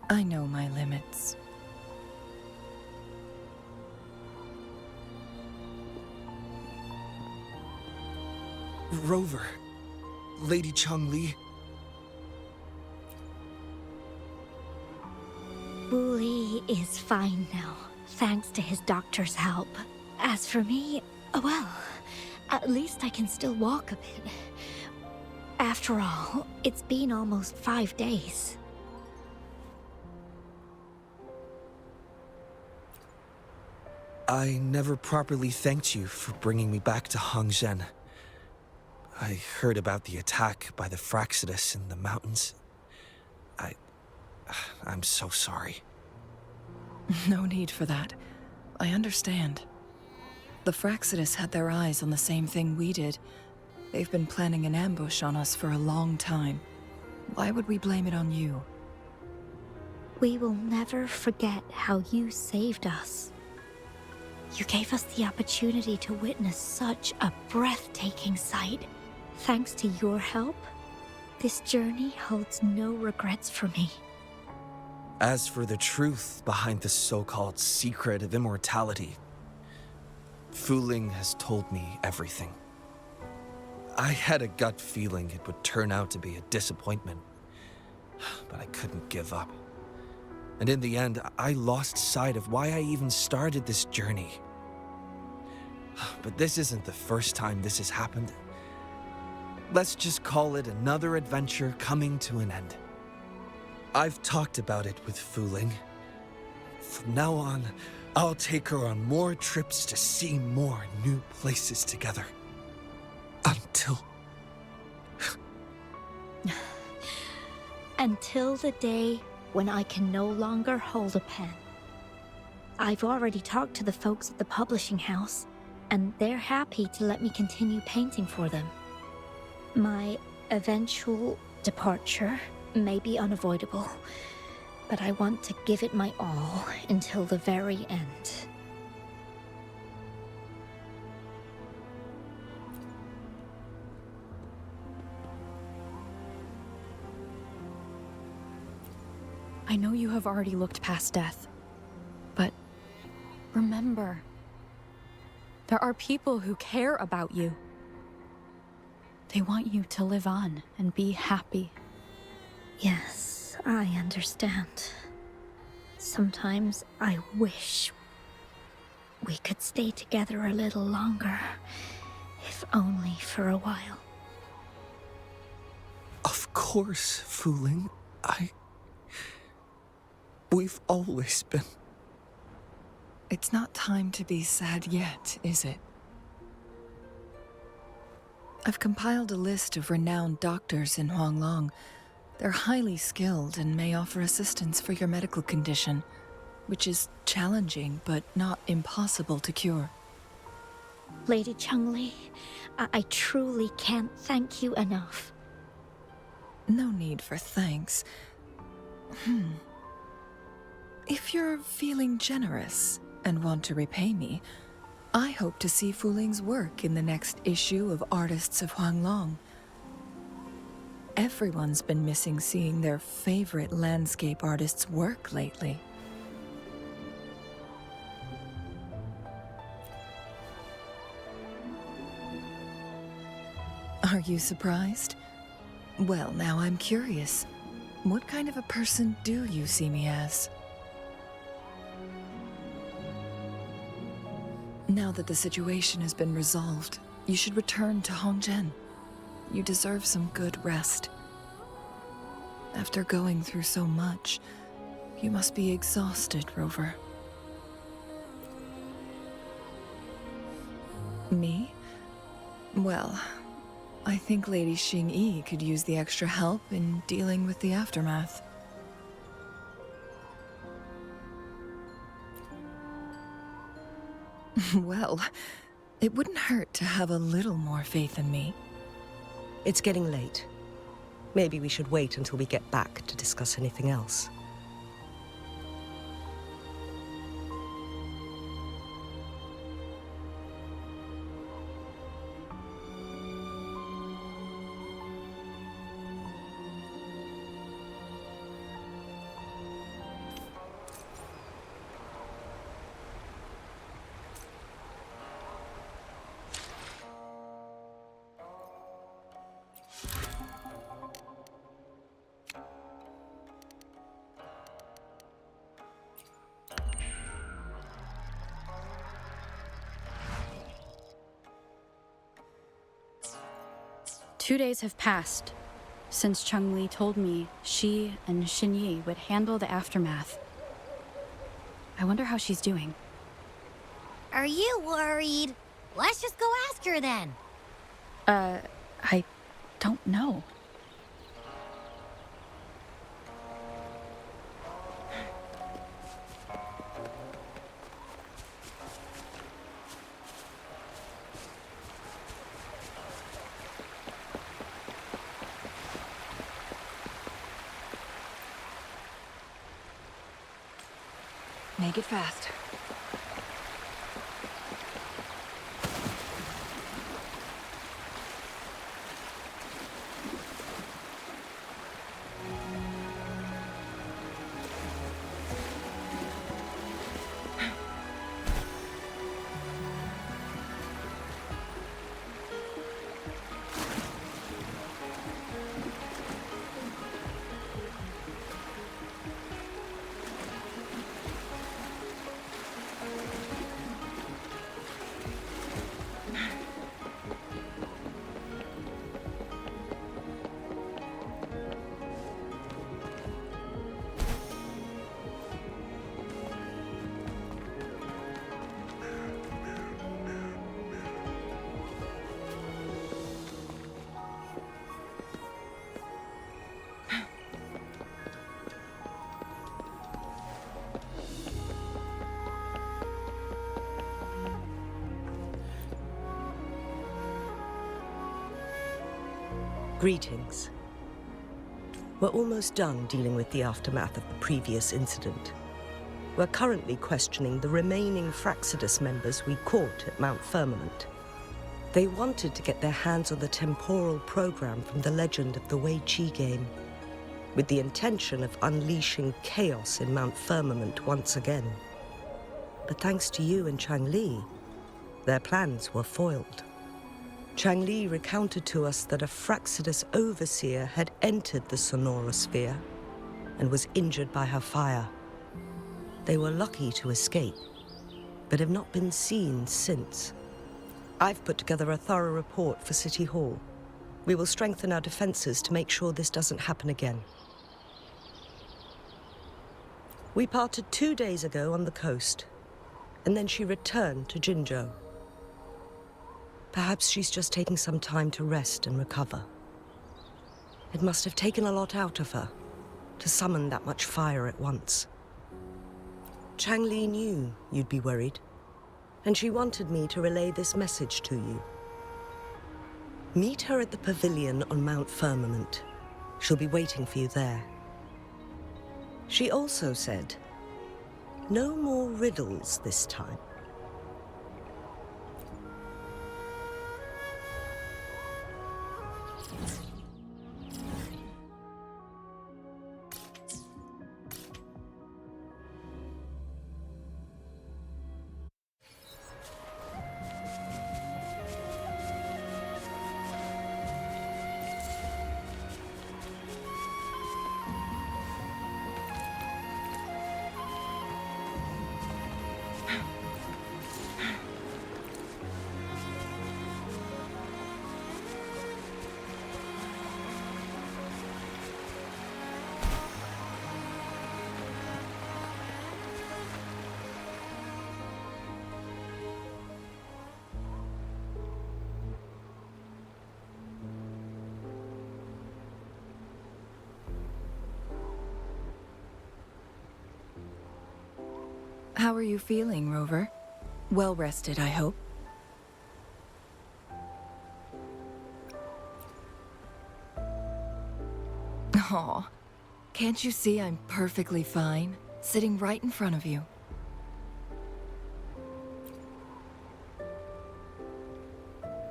[SPEAKER 10] I know my limits.
[SPEAKER 3] Rover. Lady Changli.
[SPEAKER 2] Wu Li is fine now, thanks to his doctor's help. As for me, well, at least I can still walk a bit. After all, it's been almost 5 days.
[SPEAKER 3] I never properly thanked you for bringing me back to Hongzhen. I heard about the attack by the Fraxidus in the mountains. I'm so sorry.
[SPEAKER 10] No need for that. I understand. The Fraxidus had their eyes on the same thing we did. They've been planning an ambush on us for a long time. Why would we blame it on you?
[SPEAKER 2] We will never forget how you saved us. You gave us the opportunity to witness such a breathtaking sight. Thanks to your help, this journey holds no regrets for me.
[SPEAKER 3] As for the truth behind the so-called secret of immortality, Fuling has told me everything. I had a gut feeling it would turn out to be a disappointment, but I couldn't give up. And in the end, I lost sight of why I even started this journey. But this isn't the first time this has happened. Let's just call it another adventure coming to an end. I've talked about it with Fuling. From now on, I'll take her on more trips to see more new places together.
[SPEAKER 2] Until the day when I can no longer hold a pen. I've already talked to the folks at the publishing house, and they're happy to let me continue painting for them. My eventual departure may be unavoidable, but I want to give it my all until the very end.
[SPEAKER 9] I know you have already looked past death, but remember, there are people who care about you. They want you to live on and be happy.
[SPEAKER 2] Yes, I understand. Sometimes I wish we could stay together a little longer, if only for a while.
[SPEAKER 3] Of course, Fuling. We've always been.
[SPEAKER 10] It's not time to be sad yet, is it? I've compiled a list of renowned doctors in Huanglong. They're highly skilled and may offer assistance for your medical condition, which is challenging but not impossible to cure.
[SPEAKER 2] Lady Changli, I truly can't thank you enough.
[SPEAKER 10] No need for thanks. If you're feeling generous and want to repay me, I hope to see Fuling's work in the next issue of Artists of Huanglong. Everyone's been missing seeing their favorite landscape artists work lately. Are you surprised? Well, now I'm curious. What kind of a person do you see me as? Now that the situation has been resolved, you should return to Hongzhen. You deserve some good rest. After going through so much, you must be exhausted, Rover. Me? Well, I think Lady Xingyi could use the extra help in dealing with the aftermath. Well, it wouldn't hurt to have a little more faith in me.
[SPEAKER 8] It's getting late. Maybe we should wait until we get back to discuss anything else.
[SPEAKER 9] 2 days have passed since Changli told me she and Xinyi would handle the aftermath. I wonder how she's doing.
[SPEAKER 5] Are you worried? Let's just go ask her then.
[SPEAKER 9] I don't know.
[SPEAKER 10] Make it fast.
[SPEAKER 8] Greetings. We're almost done dealing with the aftermath of the previous incident. We're currently questioning the remaining Fraxidus members we caught at Mount Firmament. They wanted to get their hands on the temporal program from the legend of the Wei Qi game, with the intention of unleashing chaos in Mount Firmament once again. But thanks to you and Changli, their plans were foiled. Changli recounted to us that a Fraxidus overseer had entered the Sonora sphere and was injured by her fire. They were lucky to escape, but have not been seen since. I've put together a thorough report for City Hall. We will strengthen our defenses to make sure this doesn't happen again. We parted 2 days ago on the coast, and then she returned to Jinzhou. Perhaps she's just taking some time to rest and recover. It must have taken a lot out of her to summon that much fire at once. Changli knew you'd be worried, and she wanted me to relay this message to you. Meet her at the pavilion on Mount Firmament. She'll be waiting for you there. She also said, no more riddles this time.
[SPEAKER 10] How are you feeling, Rover? Well rested, I hope. Aw, can't you see I'm perfectly fine, sitting right in front of you?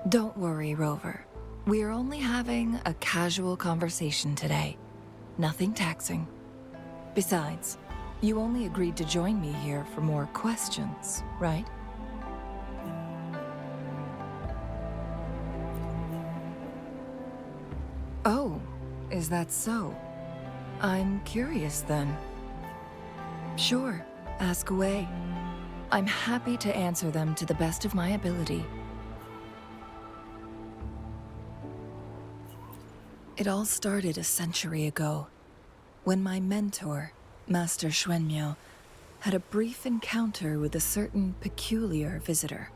[SPEAKER 10] Don't worry, Rover. We are only having a casual conversation today. Nothing taxing. Besides, you only agreed to join me here for more questions, right? Oh, is that so? I'm curious then. Sure, ask away. I'm happy to answer them to the best of my ability. It all started a century ago, when my mentor, Master Xuanmiao, had a brief encounter with a certain peculiar visitor.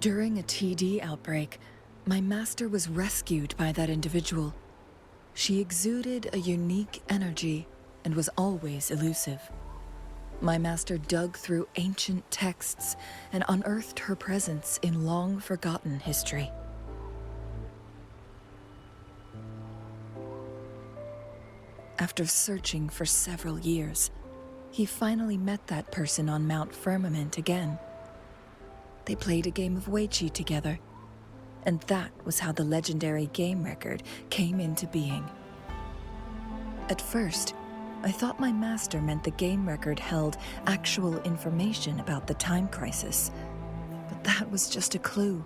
[SPEAKER 10] During a TD outbreak, my master was rescued by that individual. She exuded a unique energy and was always elusive. My master dug through ancient texts and unearthed her presence in long-forgotten history. After searching for several years, he finally met that person on Mount Firmament again. They played a game of Weiqi together, and that was how the legendary game record came into being. At first, I thought my master meant the game record held actual information about the time crisis, but that was just a clue.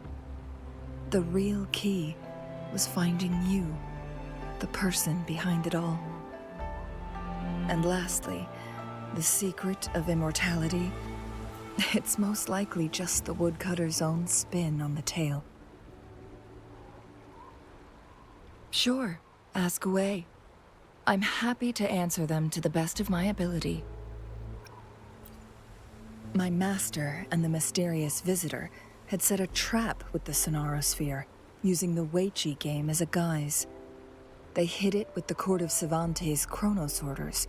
[SPEAKER 10] The real key was finding you, the person behind it all. And lastly, the secret of immortality, it's most likely just the woodcutter's own spin on the tale. Sure, ask away. I'm happy to answer them to the best of my ability. My master and the mysterious visitor had set a trap with the Sonarosphere, using the Weiqi game as a guise. They hid it with the Court of Savante's Chronos orders,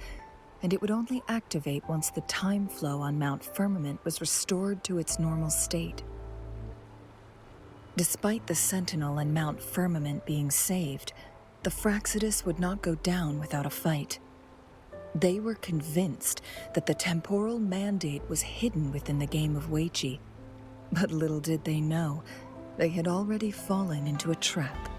[SPEAKER 10] and it would only activate once the time flow on Mount Firmament was restored to its normal state. Despite the Sentinel and Mount Firmament being saved, the Fraxidus would not go down without a fight. They were convinced that the temporal mandate was hidden within the game of Weiqi, but little did they know, they had already fallen into a trap.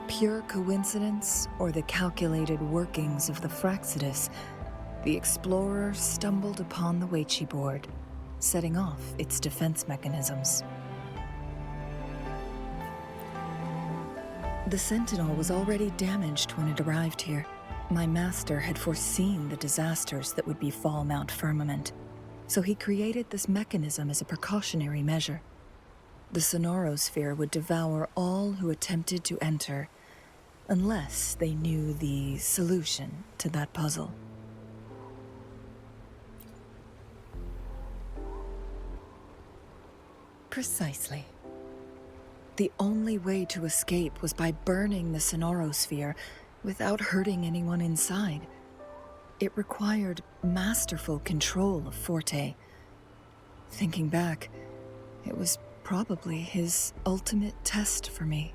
[SPEAKER 10] Pure coincidence or the calculated workings of the Fraxidus, the explorer stumbled upon the Weiqi board, setting off its defense mechanisms. The Sentinel was already damaged when it arrived here. My master had foreseen the disasters that would befall Mount Firmament, so he created this mechanism as a precautionary measure. The Sonarosphere would devour all who attempted to enter, unless they knew the solution to that puzzle. Precisely. The only way to escape was by burning the Sonarosphere without hurting anyone inside. It required masterful control of Forte. Thinking back, it was probably his ultimate test for me.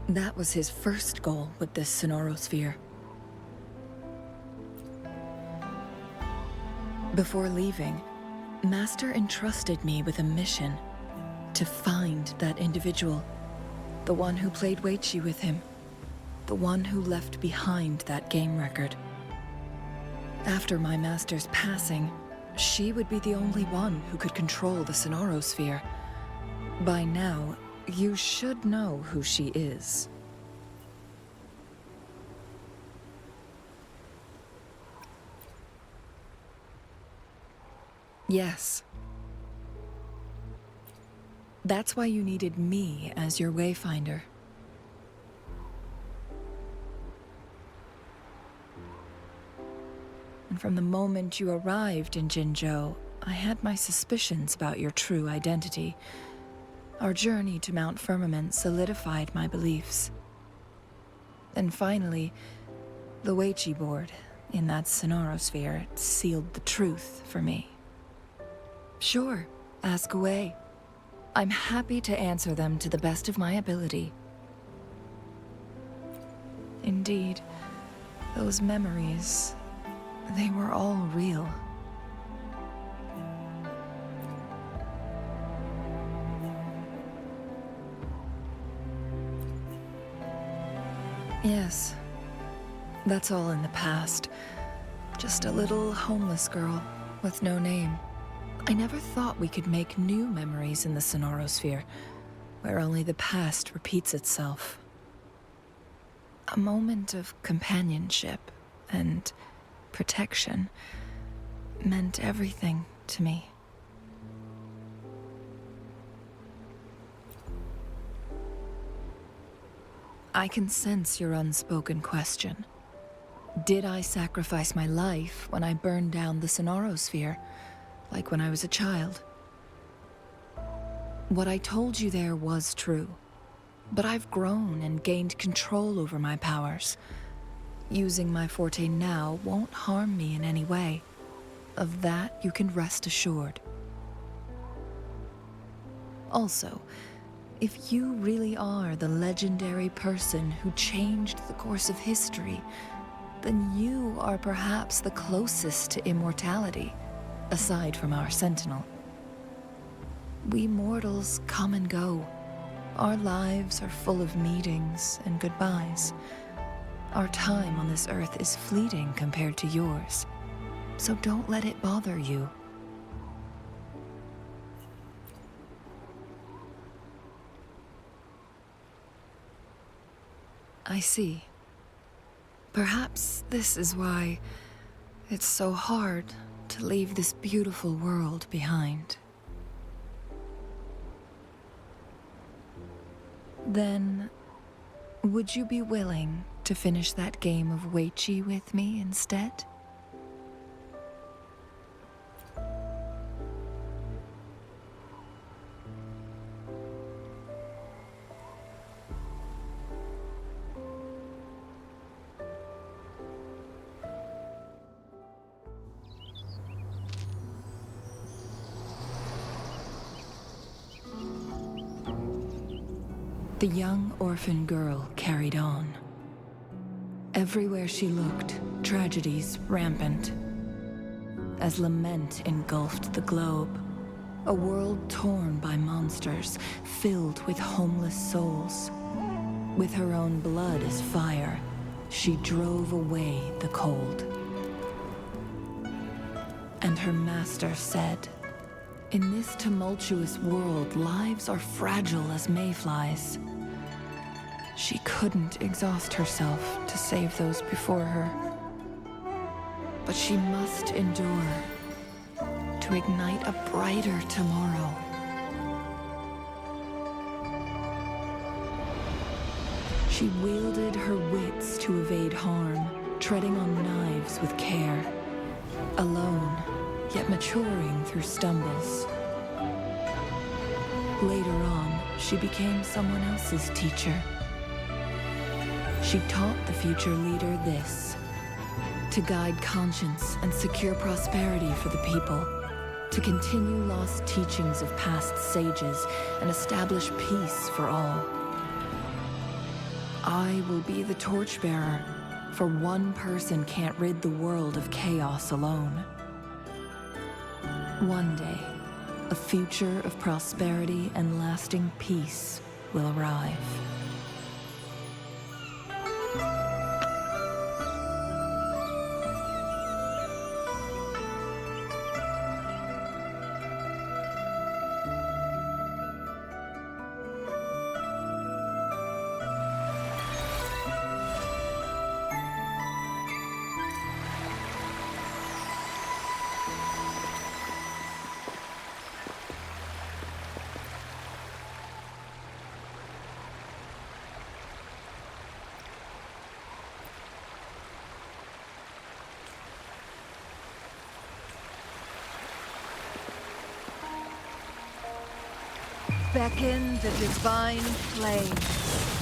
[SPEAKER 10] That was his first goal with this Sonarosphere. Before leaving, Master entrusted me with a mission to find that individual, the one who played Weiqi with him, the one who left behind that game record. After my master's passing, she would be the only one who could control the Sonarosphere. By now, you should know who she is. Yes. That's why you needed me as your wayfinder. And from the moment you arrived in Jinzhou, I had my suspicions about your true identity. Our journey to Mount Firmament solidified my beliefs. And finally, the Weiqi board in that Sonarosphere sealed the truth for me. Sure, ask away. I'm happy to answer them to the best of my ability. Indeed, those memories, they were all real. Yes, that's all in the past. Just a little homeless girl with no name. I never thought we could make new memories in the Sonarosphere, where only the past repeats itself. A moment of companionship and protection meant everything to me. I can sense your unspoken question. Did I sacrifice my life when I burned down the Sonaro sphere, like when I was a child? What I told you there was true, but I've grown and gained control over my powers. Using my forte now won't harm me in any way. Of that, you can rest assured. Also, if you really are the legendary person who changed the course of history, then you are perhaps the closest to immortality, aside from our sentinel. We mortals come and go. Our lives are full of meetings and goodbyes. Our time on this earth is fleeting compared to yours, so don't let it bother you. I see. Perhaps this is why it's so hard to leave this beautiful world behind. Then, would you be willing to finish that game of Weiqi with me instead? The young orphan girl carried on. Everywhere she looked, tragedies rampant. As lament engulfed the globe, a world torn by monsters, filled with homeless souls. With her own blood as fire, she drove away the cold. And her master said, "In this tumultuous world, lives are fragile as mayflies." She couldn't exhaust herself to save those before her. But she must endure to ignite a brighter tomorrow. She wielded her wits to evade harm, treading on knives with care. Alone, yet maturing through stumbles. Later on, she became someone else's teacher. She taught the future leader this: to guide conscience and secure prosperity for the people, to continue lost teachings of past sages and establish peace for all. I will be the torchbearer, for one person can't rid the world of chaos alone. One day, a future of prosperity and lasting peace will arrive.
[SPEAKER 6] Beckon the divine flame.